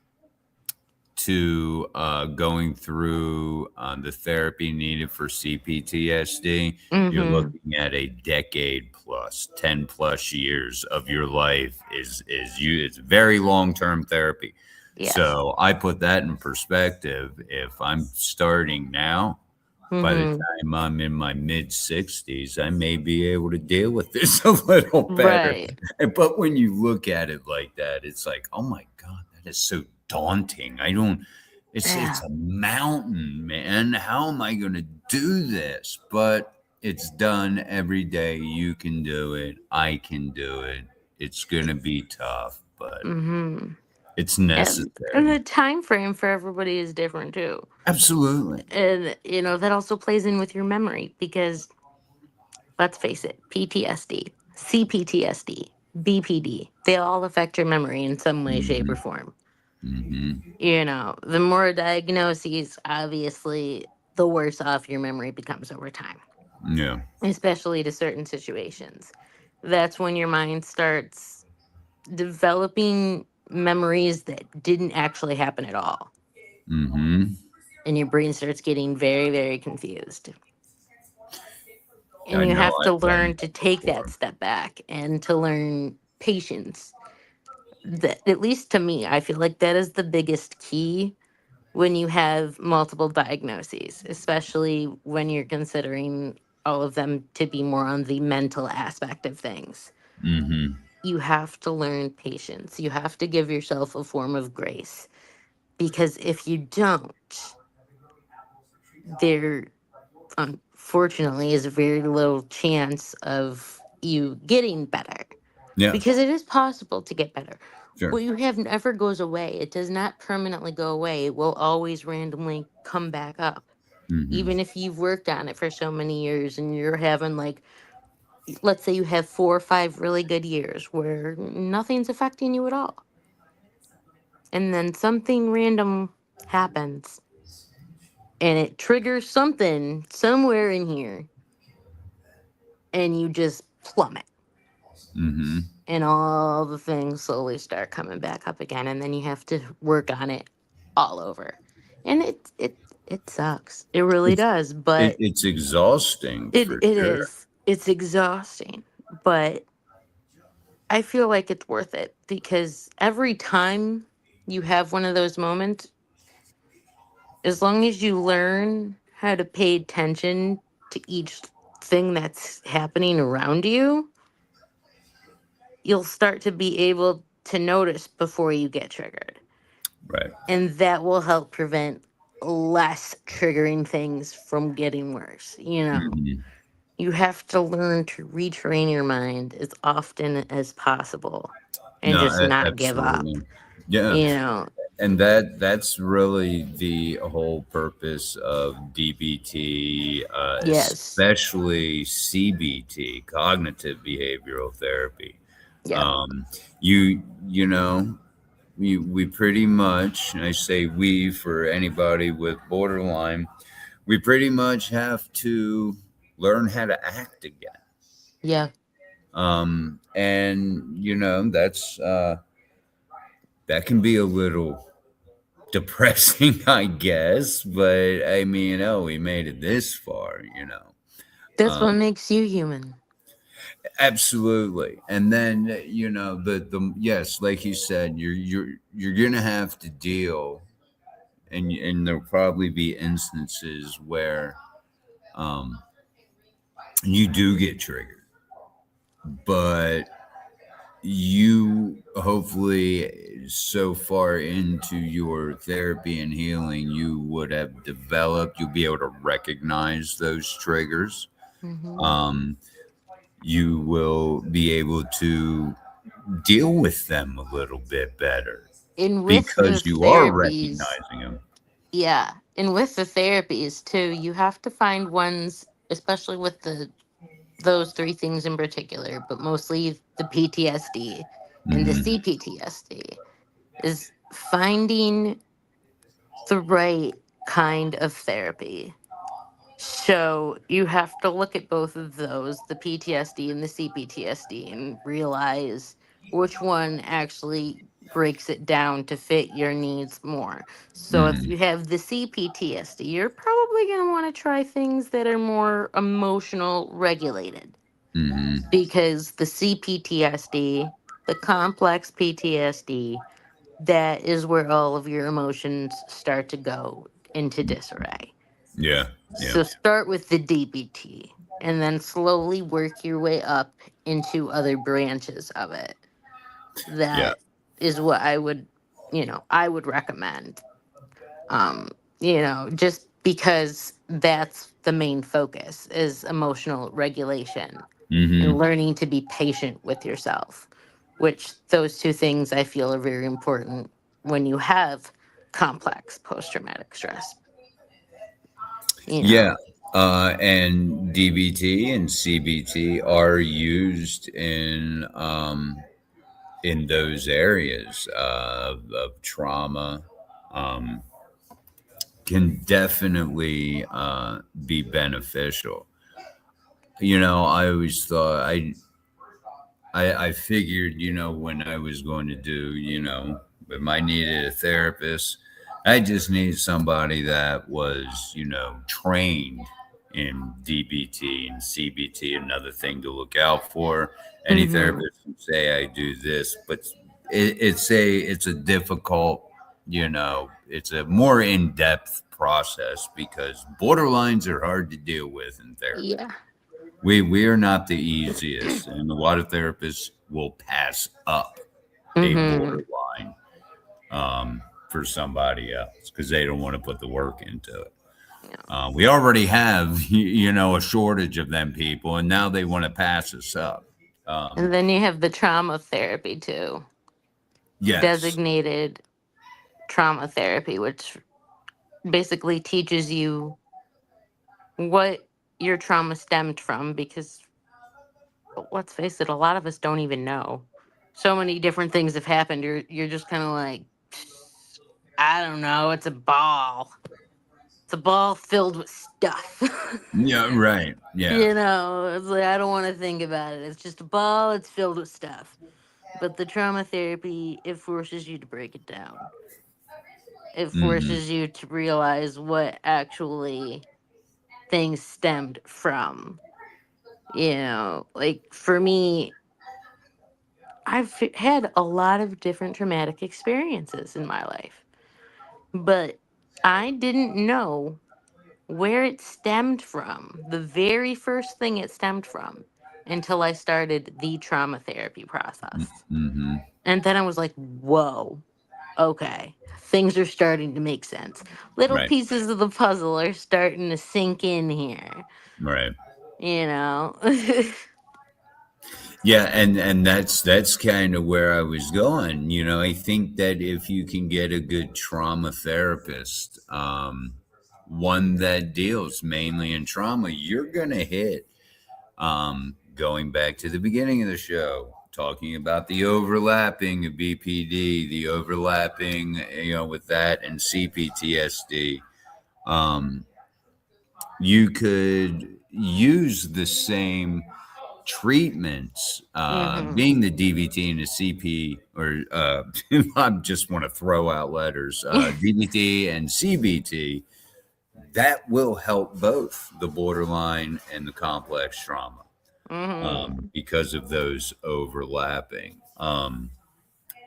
Speaker 2: to going through the therapy needed for CPTSD, you're
Speaker 3: Mm-hmm.
Speaker 2: looking at a decade plus, 10 plus years of your life it's very long term therapy.
Speaker 3: Yes.
Speaker 2: So I put that in perspective. If I'm starting now, by the
Speaker 3: Mm-hmm.
Speaker 2: time I'm in my mid 60s, I may be able to deal with this a little better.
Speaker 3: Right.
Speaker 2: But when you look at it like that, it's like, oh my God, that is so daunting. I don't, it's
Speaker 3: Yeah.
Speaker 2: a mountain, man. How am I going to do this? But it's done every day. You can do it. I can do it. It's going to be tough, but
Speaker 3: Mm-hmm.
Speaker 2: it's
Speaker 3: And
Speaker 2: necessary.
Speaker 3: the time frame for everybody is different too.
Speaker 2: Absolutely.
Speaker 3: And that also plays in with your memory because let's face it, PTSD, CPTSD, BPD, they all affect your memory in some way, shape, or
Speaker 2: Hmm.
Speaker 3: form.
Speaker 2: Hmm.
Speaker 3: The more diagnoses, obviously, the worse off your memory becomes over time,
Speaker 2: Yeah.
Speaker 3: especially to certain situations. That's when your mind starts developing memories that didn't actually happen at all.
Speaker 2: Hmm.
Speaker 3: And your brain starts getting very, very confused. And
Speaker 2: I
Speaker 3: you
Speaker 2: know
Speaker 3: have to
Speaker 2: I've done
Speaker 3: learn to
Speaker 2: that
Speaker 3: take that
Speaker 2: before.
Speaker 3: step back and to learn patience. That, at least to me, I feel like that is the biggest key when you have multiple diagnoses, especially when you're considering all of them to be more on the mental aspect of things.
Speaker 2: Hmm.
Speaker 3: You have to learn patience. You have to give yourself a form of grace because if you don't, there unfortunately is a very little chance of you getting better
Speaker 2: Yeah.
Speaker 3: because it is possible to get better.
Speaker 2: Sure.
Speaker 3: What you have never goes away. It does not permanently go away. It will always randomly come back up.
Speaker 2: Hmm.
Speaker 3: Even if you've worked on it for so many years and you're having, like, let's say you have 4 or 5 really good years where nothing's affecting you at all. And then something random happens and it triggers something somewhere in here and you just plummet.
Speaker 2: Hmm.
Speaker 3: And all the things slowly start coming back up again and then you have to work on it all over. And it sucks. It really
Speaker 2: It's
Speaker 3: does, but
Speaker 2: it's exhausting
Speaker 3: it
Speaker 2: for
Speaker 3: it
Speaker 2: sure.
Speaker 3: is. It's exhausting, but I feel like it's worth it because every time you have one of those moments, as long as you learn how to pay attention to each thing that's happening around you, you'll start to be able to notice before you get triggered.
Speaker 2: Right.
Speaker 3: And that will help prevent less triggering things from getting worse.
Speaker 2: Hmm.
Speaker 3: You have to learn to retrain your mind as often as possible and
Speaker 2: No,
Speaker 3: just not give up.
Speaker 2: absolutely. Yeah.
Speaker 3: You know,
Speaker 2: And that's really the whole purpose of DBT,
Speaker 3: yes.
Speaker 2: especially CBT, cognitive behavioral therapy.
Speaker 3: Yeah.
Speaker 2: Um, you know, we pretty much, and I say we for anybody with borderline, we pretty much have to learn how to act again.
Speaker 3: Yeah.
Speaker 2: And that's that can be a little depressing, I guess, but I mean, oh, we made it this far.
Speaker 3: That's
Speaker 2: Um,
Speaker 3: what makes you human.
Speaker 2: absolutely. And then, the yes, like you said, you're gonna have to deal, and there'll probably be instances where um you do get triggered, but you hopefully so far into your therapy and healing you would have developed, you'll be able to recognize those triggers.
Speaker 3: Hmm.
Speaker 2: um you will be able to deal with them a little bit better
Speaker 3: And with the
Speaker 2: because you are
Speaker 3: therapies,
Speaker 2: recognizing them.
Speaker 3: yeah, and with the therapies too, you have to find ones, especially with those three things in particular, but mostly the PTSD and the
Speaker 2: Hmm.
Speaker 3: CPTSD, is finding the right kind of therapy. So you have to look at both of those, the PTSD and the CPTSD, and realize which one actually breaks it down to fit your needs more. So if
Speaker 2: Hmm.
Speaker 3: you have the CPTSD, you're probably going to want to try things that are more emotional regulated,
Speaker 2: Hmm.
Speaker 3: because the CPTSD, the complex PTSD, that is where all of your emotions start to go into disarray.
Speaker 2: Yeah. Yeah.
Speaker 3: So start with the DBT and then slowly work your way up into other branches of it.
Speaker 2: Yeah.
Speaker 3: That is what I would recommend. Um, just because that's the main focus is emotional regulation and
Speaker 2: Hmm.
Speaker 3: learning to be patient with yourself, which those two things I feel are very important when you have complex post traumatic stress, you know.
Speaker 2: Yeah. And DBT and CBT are used in those areas of trauma. Um, can definitely be beneficial. I always thought I figured, when I was going to do, if I needed a therapist, I just needed somebody that was, trained in DBT and CBT. Another thing to look out for. Any
Speaker 3: Hmm.
Speaker 2: therapist can say I do this, but it's a difficult, it's a more in depth process because borderlines are hard to deal with in therapy.
Speaker 3: Yeah.
Speaker 2: We are not the easiest, and a lot of therapists will pass up a
Speaker 3: Hmm.
Speaker 2: borderline for somebody else because they don't want to put the work into it. We already have, a shortage of them people, and now they want to pass us up. Um,
Speaker 3: And then you have the trauma therapy too,
Speaker 2: yes.
Speaker 3: designated trauma therapy, which basically teaches you what your trauma stemmed from. Because let's face it, a lot of us don't even know. So many different things have happened. You're just kind of like, I don't know. It's a ball. It's a ball filled with stuff.
Speaker 2: Yeah. Right. Yeah.
Speaker 3: It's like I don't want to think about it. It's just a ball. It's filled with stuff. But the trauma therapy, it forces you to break it down. It
Speaker 2: Hmm.
Speaker 3: forces you to realize what actually things stemmed from. Like for me, had a lot of different traumatic experiences in my life, but I didn't know where it stemmed from, the very first thing it stemmed from, until I started the trauma therapy process.
Speaker 2: Hmm.
Speaker 3: And then I was like, whoa, okay, things are starting to make sense. Little
Speaker 2: Right.
Speaker 3: pieces of the puzzle are starting to sink in here,
Speaker 2: Right.
Speaker 3: you know?
Speaker 2: Yeah, and that's kind of where I was going. I think that if you can get a good trauma therapist, one that deals mainly in trauma, you're gonna hit. Going back to the beginning of the show, talking about the overlapping of BPD, the overlapping, with that and CPTSD. Um, you could use the same treatments,
Speaker 3: Mm-hmm.
Speaker 2: being the DVT and the CP, or I just want to throw out letters, DVT and CBT, that will help both the borderline and the complex trauma,
Speaker 3: Mm-hmm.
Speaker 2: because of those overlapping.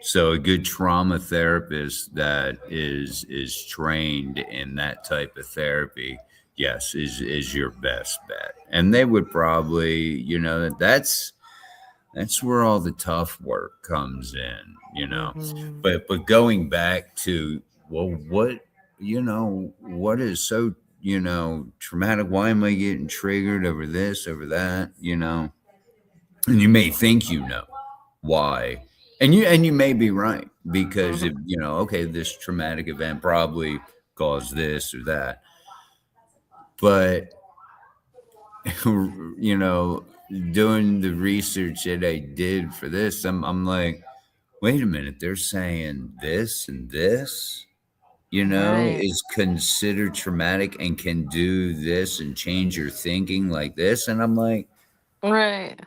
Speaker 2: So a good trauma therapist that is trained in that type of therapy, yes, is your best bet. And they would probably, that's where all the tough work comes in,
Speaker 3: Mm-hmm.
Speaker 2: But going back to, well, what is so, traumatic? Why am I getting triggered over this, over that, And you may think why. And you may be right, because if,
Speaker 3: Mm-hmm.
Speaker 2: okay, this traumatic event probably caused this or that. But doing the research that I did for this, I'm like, wait a minute, they're saying this and this,
Speaker 3: Right.
Speaker 2: is considered traumatic and can do this and change your thinking like this. And I'm like,
Speaker 3: Right.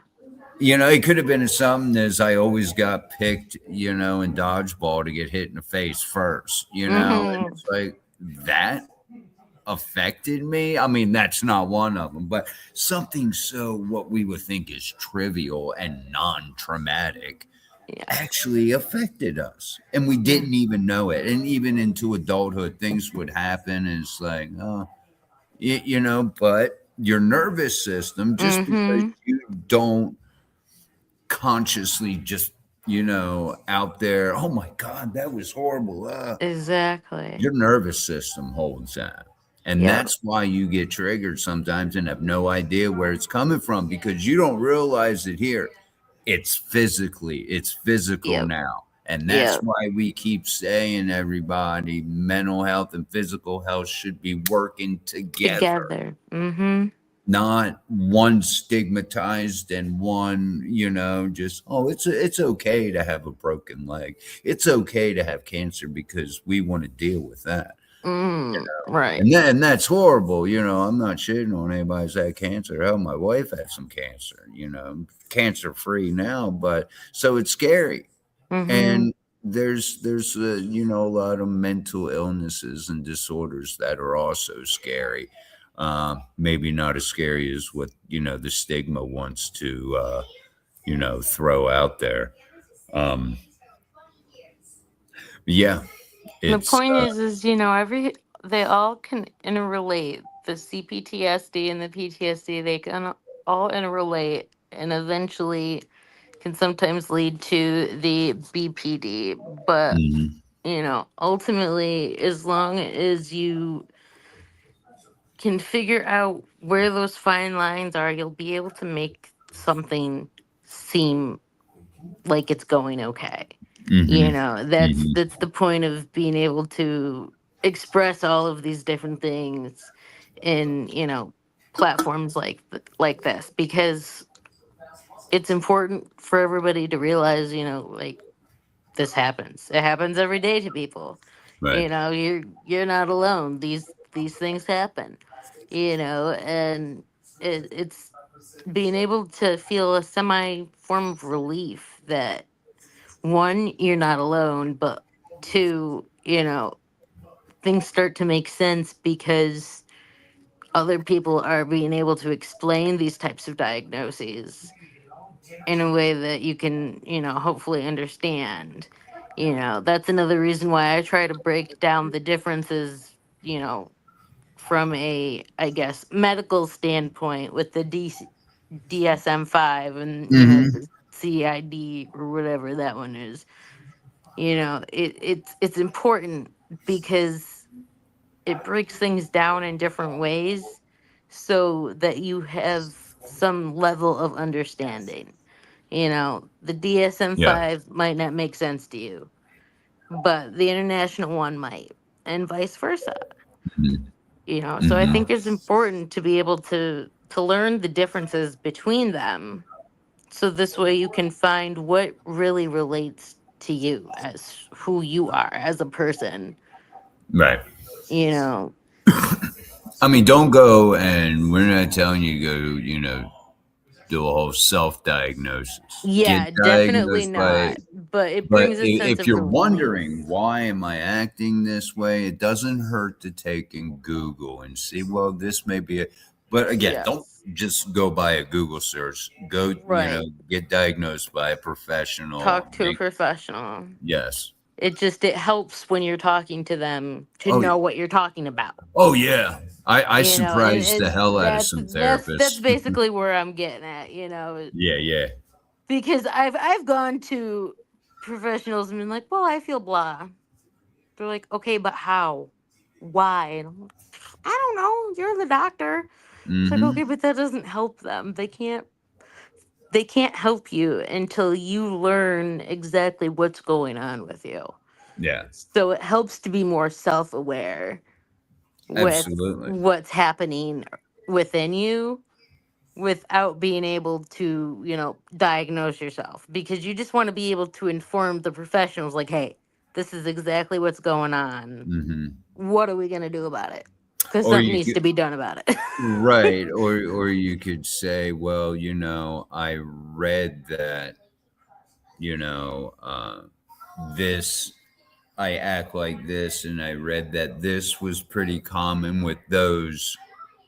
Speaker 2: it could have been something as I always got picked, in dodgeball to get hit in the face first, and
Speaker 3: Mm-hmm.
Speaker 2: it's like that affected me. I mean, that's not one of them, but something so what we would think is trivial and non-traumatic
Speaker 3: Yes.
Speaker 2: actually affected us, and we
Speaker 3: Mm.
Speaker 2: didn't even know it. And even into adulthood, things would happen, and it's like, oh, but your nervous system, just because
Speaker 3: Mm-hmm.
Speaker 2: you don't consciously just, out there, oh my God, that was horrible.
Speaker 3: Exactly.
Speaker 2: Your nervous system holds that. And
Speaker 3: Yep.
Speaker 2: that's why you get triggered sometimes and have no idea where it's coming from, because you don't realize it here. It's physical
Speaker 3: Yep.
Speaker 2: now. And that's
Speaker 3: Yep.
Speaker 2: why we keep saying, everybody, mental health and physical health should be working together,
Speaker 3: Together. Mm-hmm.
Speaker 2: not one stigmatized and one, just, oh, it's okay to have a broken leg. It's okay to have cancer because we want to deal with that.
Speaker 3: Mm. Right.
Speaker 2: And that's horrible. I'm not shitting on anybody who's had cancer. Hell, my wife had some cancer, cancer free now, but so it's scary.
Speaker 3: Mm-hmm.
Speaker 2: And there's a lot of mental illnesses and disorders that are also scary. Maybe not as scary as what the stigma wants to throw out there. Um, yeah,
Speaker 3: The
Speaker 2: it's
Speaker 3: point is, they all can interrelate. The CPTSD and the PTSD, they can all interrelate and eventually can sometimes lead to the BPD. But,
Speaker 2: mhm,
Speaker 3: ultimately, as long as you can figure out where those fine lines are, you'll be able to make something seem like it's going okay.
Speaker 2: mhm, mhm,
Speaker 3: That's the point of being able to express all of these different things in, platforms like this, because it's important for everybody to realize, like, this happens. It happens every day to people.
Speaker 2: right.
Speaker 3: You're not alone. These things happen. And it's being able to feel a semi form of relief that, one, you're not alone, but two, things start to make sense because other people are being able to explain these types of diagnoses in a way that you can, hopefully understand. That's another reason why I try to break down the differences, from a, I guess, medical standpoint with the DSM-5 and,
Speaker 2: Mhm,
Speaker 3: the CID or whatever that one is. It's important because it breaks things down in different ways so that you have some level of understanding. The
Speaker 2: yeah.
Speaker 3: DSM-5 might not make sense to you, but the international one might, and vice versa.
Speaker 2: Mhm,
Speaker 3: So I think
Speaker 2: mhm,
Speaker 3: it's important to be able to learn the differences between them So this way you can find what really relates to you as who you are as a person,
Speaker 2: Right.
Speaker 3: you know.
Speaker 2: I mean, don't go, and we're not telling you to go, do a whole self-diagnosis. Get
Speaker 3: Yeah, definitely
Speaker 2: diagnosed by.
Speaker 3: not. But it
Speaker 2: But
Speaker 3: brings a sense
Speaker 2: if
Speaker 3: of
Speaker 2: you're
Speaker 3: relief.
Speaker 2: wondering why am I acting this way, it doesn't hurt to take and Google and see. Well, this may be it. But again, don't
Speaker 3: Yes.
Speaker 2: just go by a Google search. Go,
Speaker 3: Right.
Speaker 2: get diagnosed by a professional.
Speaker 3: Talk to a professional.
Speaker 2: Yes.
Speaker 3: It helps when you're talking to them to
Speaker 2: Oh,
Speaker 3: know what you're talking about.
Speaker 2: oh yeah. I
Speaker 3: You know, and,
Speaker 2: surprised the hell
Speaker 3: and
Speaker 2: out of
Speaker 3: that's
Speaker 2: some
Speaker 3: that's that's
Speaker 2: therapists.
Speaker 3: basically where I'm getting at, you know,
Speaker 2: Yeah, yeah.
Speaker 3: because I've gone to professionals and been like, well, I feel blah. They're like, okay, but how? Why? And I'm like, I don't know. You're the doctor. It's like,
Speaker 2: Mm-hmm.
Speaker 3: okay, but that doesn't help them. They can't help you until you learn exactly what's going on with you.
Speaker 2: Yeah,
Speaker 3: So it helps to be more self-aware with
Speaker 2: absolutely.
Speaker 3: what's happening within you without being able to, diagnose yourself, because you just want to be able to inform the professionals like, hey, this is exactly what's going on.
Speaker 2: Mm-hmm.
Speaker 3: What are we going to do about it? Because
Speaker 2: Or
Speaker 3: something
Speaker 2: you
Speaker 3: needs
Speaker 2: could,
Speaker 3: to be done about it.
Speaker 2: right, or you could say, well, I read that, you know, this I act like this, and I read that this was pretty common with those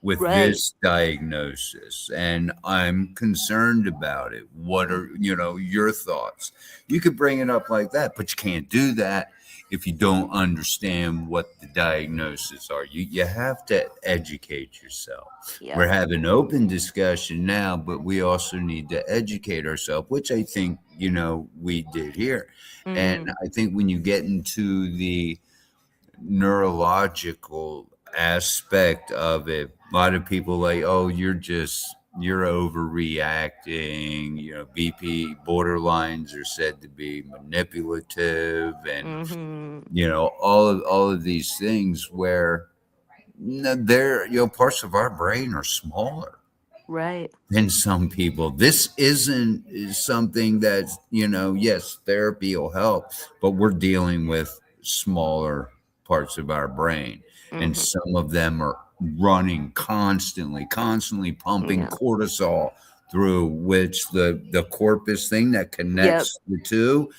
Speaker 2: with
Speaker 3: Right.
Speaker 2: this diagnosis, and I'm concerned about it. What are your thoughts? You could bring it up like that, but you can't do that if you don't understand what the diagnoses are. You have to educate yourself.
Speaker 3: Yep.
Speaker 2: We're having open discussion now, but we also need to educate ourselves, which I think we did here. And
Speaker 3: Mm-hmm.
Speaker 2: I think when you get into the neurological aspect of it, a lot of people like, oh, you're overreacting. BP borderlines are said to be manipulative, and
Speaker 3: Mm-hmm.
Speaker 2: all of these things where they're parts of our brain are smaller
Speaker 3: Right.
Speaker 2: than some people. This isn't is something that's, yes, therapy will help, but we're dealing with smaller parts of our brain. And
Speaker 3: Mm-hmm.
Speaker 2: some of them are running constantly pumping
Speaker 3: Yeah.
Speaker 2: cortisol through, which the corpus thing that
Speaker 3: Yep.
Speaker 2: connects the two,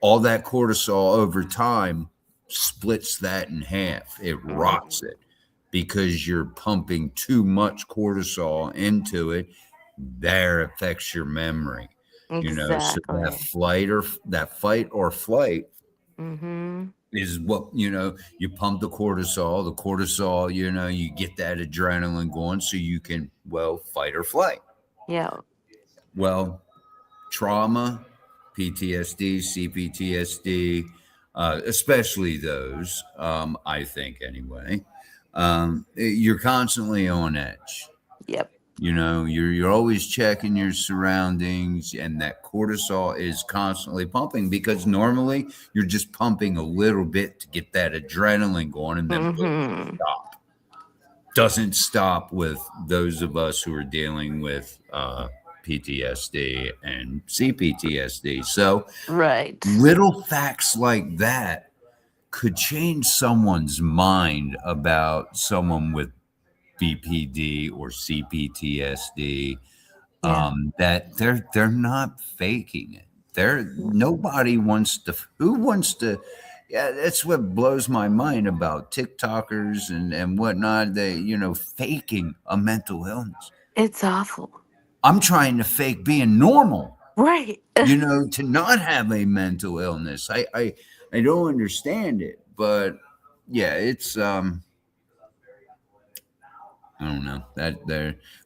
Speaker 2: all that cortisol over time splits that in half. It rots
Speaker 3: Mm-hmm.
Speaker 2: it because you're pumping too much cortisol into it. There affects your memory. So
Speaker 3: Exactly.
Speaker 2: that fight or flight
Speaker 3: Mm-hmm.
Speaker 2: is what you pump the cortisol, you get that adrenaline going so you can, well, fight or flight.
Speaker 3: Yeah.
Speaker 2: Well, trauma, PTSD, CPTSD, especially those, I think anyway, you're constantly on edge.
Speaker 3: Yep.
Speaker 2: You're always checking your surroundings, and that cortisol is constantly pumping because normally you're just pumping a little bit to get that adrenaline going, and then boom,
Speaker 3: Mm-hmm.
Speaker 2: stop. Doesn't stop with those of us who are dealing with PTSD and CPTSD. So
Speaker 3: Right.
Speaker 2: little facts like that could change someone's mind about someone with BPD or CPTSD.
Speaker 3: Yeah.
Speaker 2: That they're not faking it. Nobody wants to. Who wants to? Yeah, that's what blows my mind about TikTokers and whatnot. They faking a mental illness.
Speaker 3: It's awful.
Speaker 2: I'm trying to fake being normal.
Speaker 3: Right.
Speaker 2: To not have a mental illness. I don't understand it, but yeah, it's I don't know that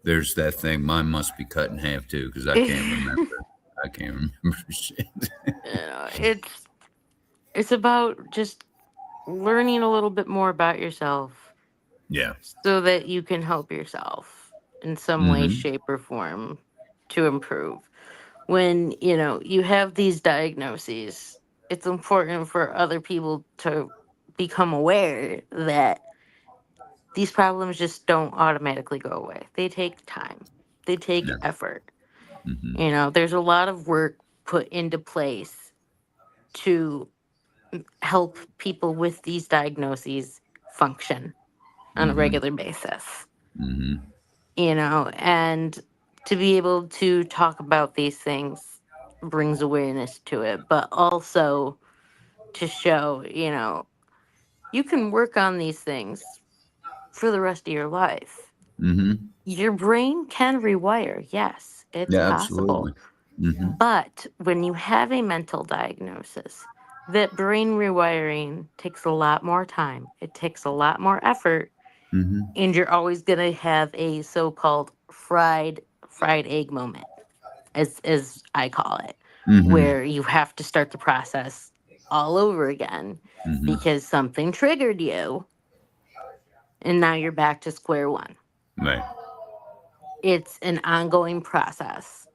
Speaker 2: there's that thing. Mine must be cut in half too because I can't remember. I can't remember shit.
Speaker 3: It's about just learning a little bit more about yourself
Speaker 2: Yeah.
Speaker 3: so that you can help yourself in some way,
Speaker 2: Hmm.
Speaker 3: shape, or form to improve. When, you have these diagnoses, it's important for other people to become aware that these problems just don't automatically go away. They take time, they take
Speaker 2: Yeah.
Speaker 3: effort.
Speaker 2: Mm-hmm.
Speaker 3: You know, there's a lot of work put into place to help people with these diagnoses function on a
Speaker 2: Mm-hmm.
Speaker 3: regular basis.
Speaker 2: Mm-hmm.
Speaker 3: You know, and to be able to talk about these things brings awareness to it, but also to show, you know, you can work on these things for the rest of your life.
Speaker 2: Mm-hmm.
Speaker 3: Your brain can rewire. Yes, it's
Speaker 2: Yeah,
Speaker 3: possible.
Speaker 2: absolutely. Mm-hmm.
Speaker 3: But when you have a mental diagnosis, that brain rewiring takes a lot more time. It takes a lot more effort,
Speaker 2: Mm-hmm.
Speaker 3: and you're always going to have a so-called fried egg moment, as I call it,
Speaker 2: Mm-hmm.
Speaker 3: where you have to start the process all over again
Speaker 2: Mm-hmm.
Speaker 3: because something triggered you, and now you're back to square one.
Speaker 2: Right.
Speaker 3: It's an ongoing process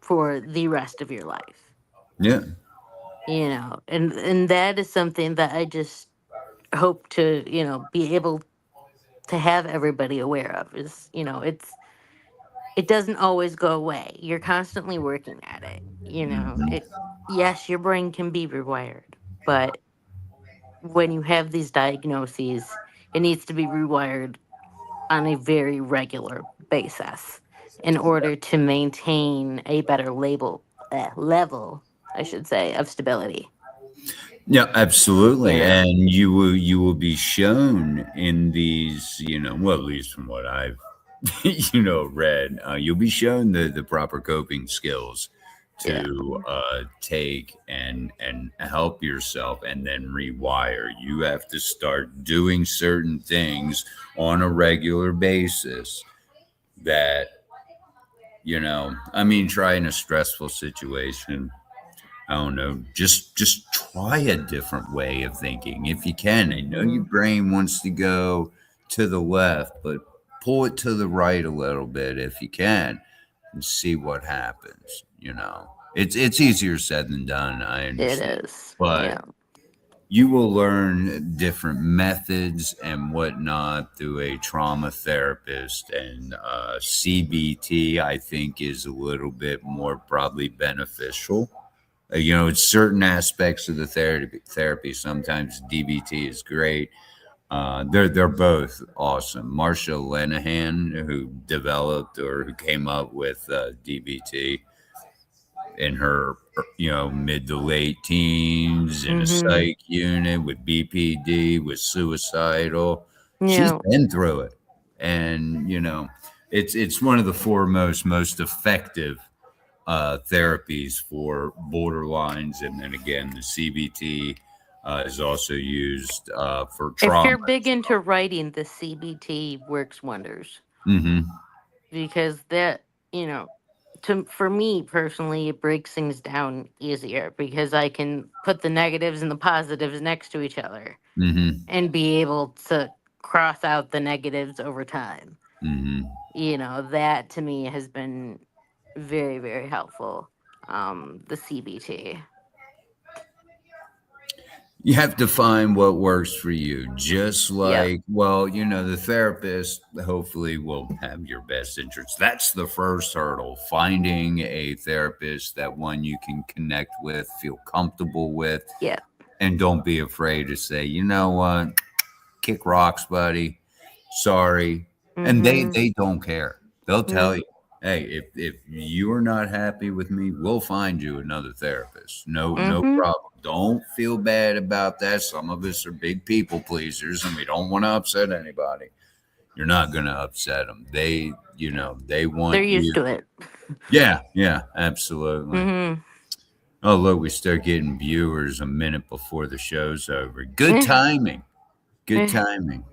Speaker 3: for the rest of your life,
Speaker 2: Yeah.
Speaker 3: you know, and that is something that I just hope to, you know, be able to have everybody aware of. Is, you know, it doesn't always go away. You're constantly working at it, you know.
Speaker 2: Mm-hmm.
Speaker 3: It, yes, your brain can be rewired, but when you have these diagnoses, it needs to be rewired on a very regular basis in order to maintain a better level, I should say, of stability.
Speaker 2: Yeah,
Speaker 3: You
Speaker 2: absolutely.
Speaker 3: know,
Speaker 2: And you will be shown in these, well, at least from what I've read, you'll be shown the proper coping skills
Speaker 3: yeah,
Speaker 2: to take and help yourself and then rewire. You have to start doing certain things on a regular basis that, I mean, try in a stressful situation. I don't know. Just try a different way of thinking if you can. I know your
Speaker 3: hmm,
Speaker 2: brain wants to go to the left, but pull it to the right a little bit if you can, and see what happens. It's easier said than done. I
Speaker 3: it
Speaker 2: understand,
Speaker 3: is.
Speaker 2: but
Speaker 3: Yeah,
Speaker 2: you will learn different methods and whatnot through a trauma therapist, and CBT. I think is a little bit more probably beneficial. It's certain aspects of the therapy. Sometimes DBT is great. They're both awesome. Marsha Lenehan, who developed or who came up with DBT in her mid to late teens in a
Speaker 3: hmm,
Speaker 2: psych unit with BPD, with suicidal. She's
Speaker 3: yeah.
Speaker 2: been through it, and it's one of the foremost, most effective therapies for borderlines. And then again, the CBT is also used for
Speaker 3: If
Speaker 2: trauma
Speaker 3: you're big
Speaker 2: as
Speaker 3: into
Speaker 2: well.
Speaker 3: writing, the CBT works wonders
Speaker 2: Mm-hmm.
Speaker 3: because that, you know, to for me personally, it breaks things down easier because I can put the negatives and the positives next to each other
Speaker 2: Mm-hmm.
Speaker 3: and be able to cross out the negatives over time.
Speaker 2: Mm-hmm.
Speaker 3: You know, that to me has been very, very helpful. The CBT.
Speaker 2: You have to find what works for you. Just
Speaker 3: Yep.
Speaker 2: like, well, the therapist hopefully will have your best interests. That's the first hurdle. Finding a therapist that one you can connect with, feel comfortable with,
Speaker 3: Yeah.
Speaker 2: and don't be afraid to say, you know what, kick rocks, buddy. Sorry. And they
Speaker 3: Mm-hmm.
Speaker 2: they don't care. They'll tell
Speaker 3: No,
Speaker 2: you, hey, if you're not happy with me, we'll find you another therapist. No
Speaker 3: mm-hmm.
Speaker 2: problem. Don't feel bad about that. Some of us are big people pleasers and we don't want to upset anybody. You're not going to upset them. They
Speaker 3: They're
Speaker 2: want
Speaker 3: used
Speaker 2: you.
Speaker 3: to it.
Speaker 2: Yeah, yeah, absolutely.
Speaker 3: Mm-hmm.
Speaker 2: Oh, look, we start getting viewers a minute before the show's over. Good timing. Good timing.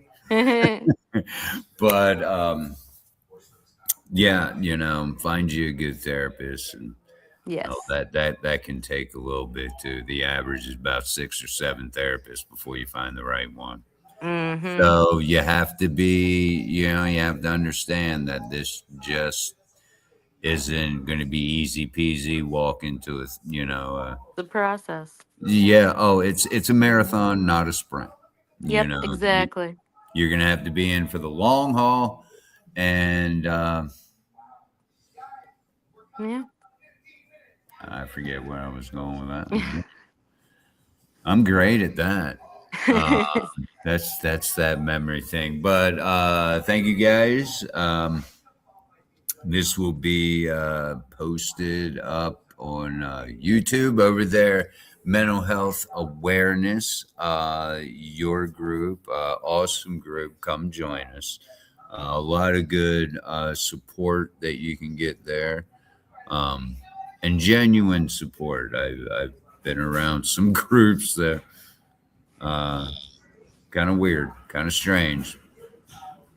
Speaker 2: But yeah, find you a good therapist, and
Speaker 3: Yes.
Speaker 2: that can take a little bit too. The average is about 6 or 7 therapists before you find the right one.
Speaker 3: Mm-hmm.
Speaker 2: So you have to be, you have to understand that this just isn't going to be easy peasy. Walk into a,
Speaker 3: The process.
Speaker 2: yeah. Oh, it's a marathon, not a sprint. You
Speaker 3: Yep,
Speaker 2: know, you,
Speaker 3: exactly.
Speaker 2: you're going to have to be in for the long haul, and
Speaker 3: Yeah.
Speaker 2: I forget where I was going with that. I'm great at that. Uh, that's that memory thing. But thank you guys. This will be posted up on YouTube over there. Mental Health Awareness, your group, awesome group. Come join us. A lot of good support that you can get there, um, and genuine support. I've been around some groups that kind of weird, kind of strange.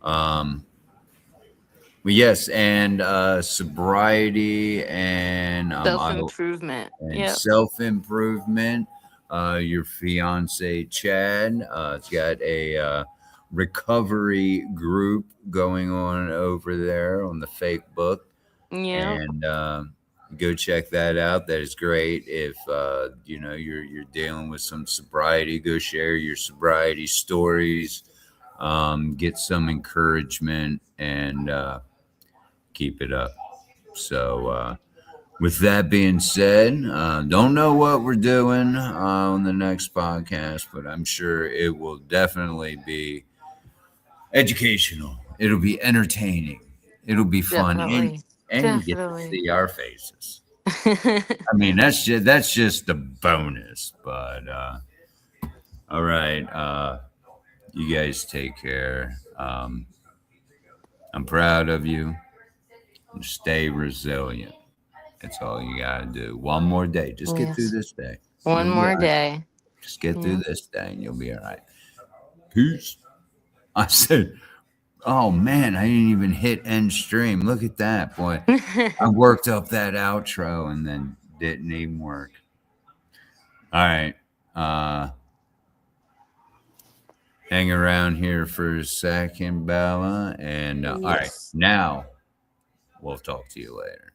Speaker 2: Um, but yes, and sobriety and
Speaker 3: Self improvement. Yep.
Speaker 2: self improvement. Your fiance Chad, has got a recovery group going on over there on the fake book,
Speaker 3: Yep.
Speaker 2: and go check that out. That is great. If you're dealing with some sobriety, go share your sobriety stories. Get some encouragement and keep it up. So, with that being said, don't know what we're doing on the next podcast, but I'm sure it will definitely be educational. It'll be entertaining. It'll be fun,
Speaker 3: Definitely.
Speaker 2: and you get to
Speaker 3: Definitely.
Speaker 2: see our faces. I mean, that's just the bonus. But all right, you guys take care. I'm proud of you. Stay resilient. That's all you gotta do. One more day. Just get through
Speaker 3: Yes.
Speaker 2: this day.
Speaker 3: One
Speaker 2: You'll be
Speaker 3: more
Speaker 2: all right.
Speaker 3: day.
Speaker 2: Just get
Speaker 3: Yeah.
Speaker 2: through this day and you'll be all right. Peace. I said, oh man, I didn't even hit end stream. Look at that, boy. I worked up that outro and then didn't even work. All right. Hang around here for a second, Bella. And all right,
Speaker 3: Yes.
Speaker 2: now we'll talk to you later.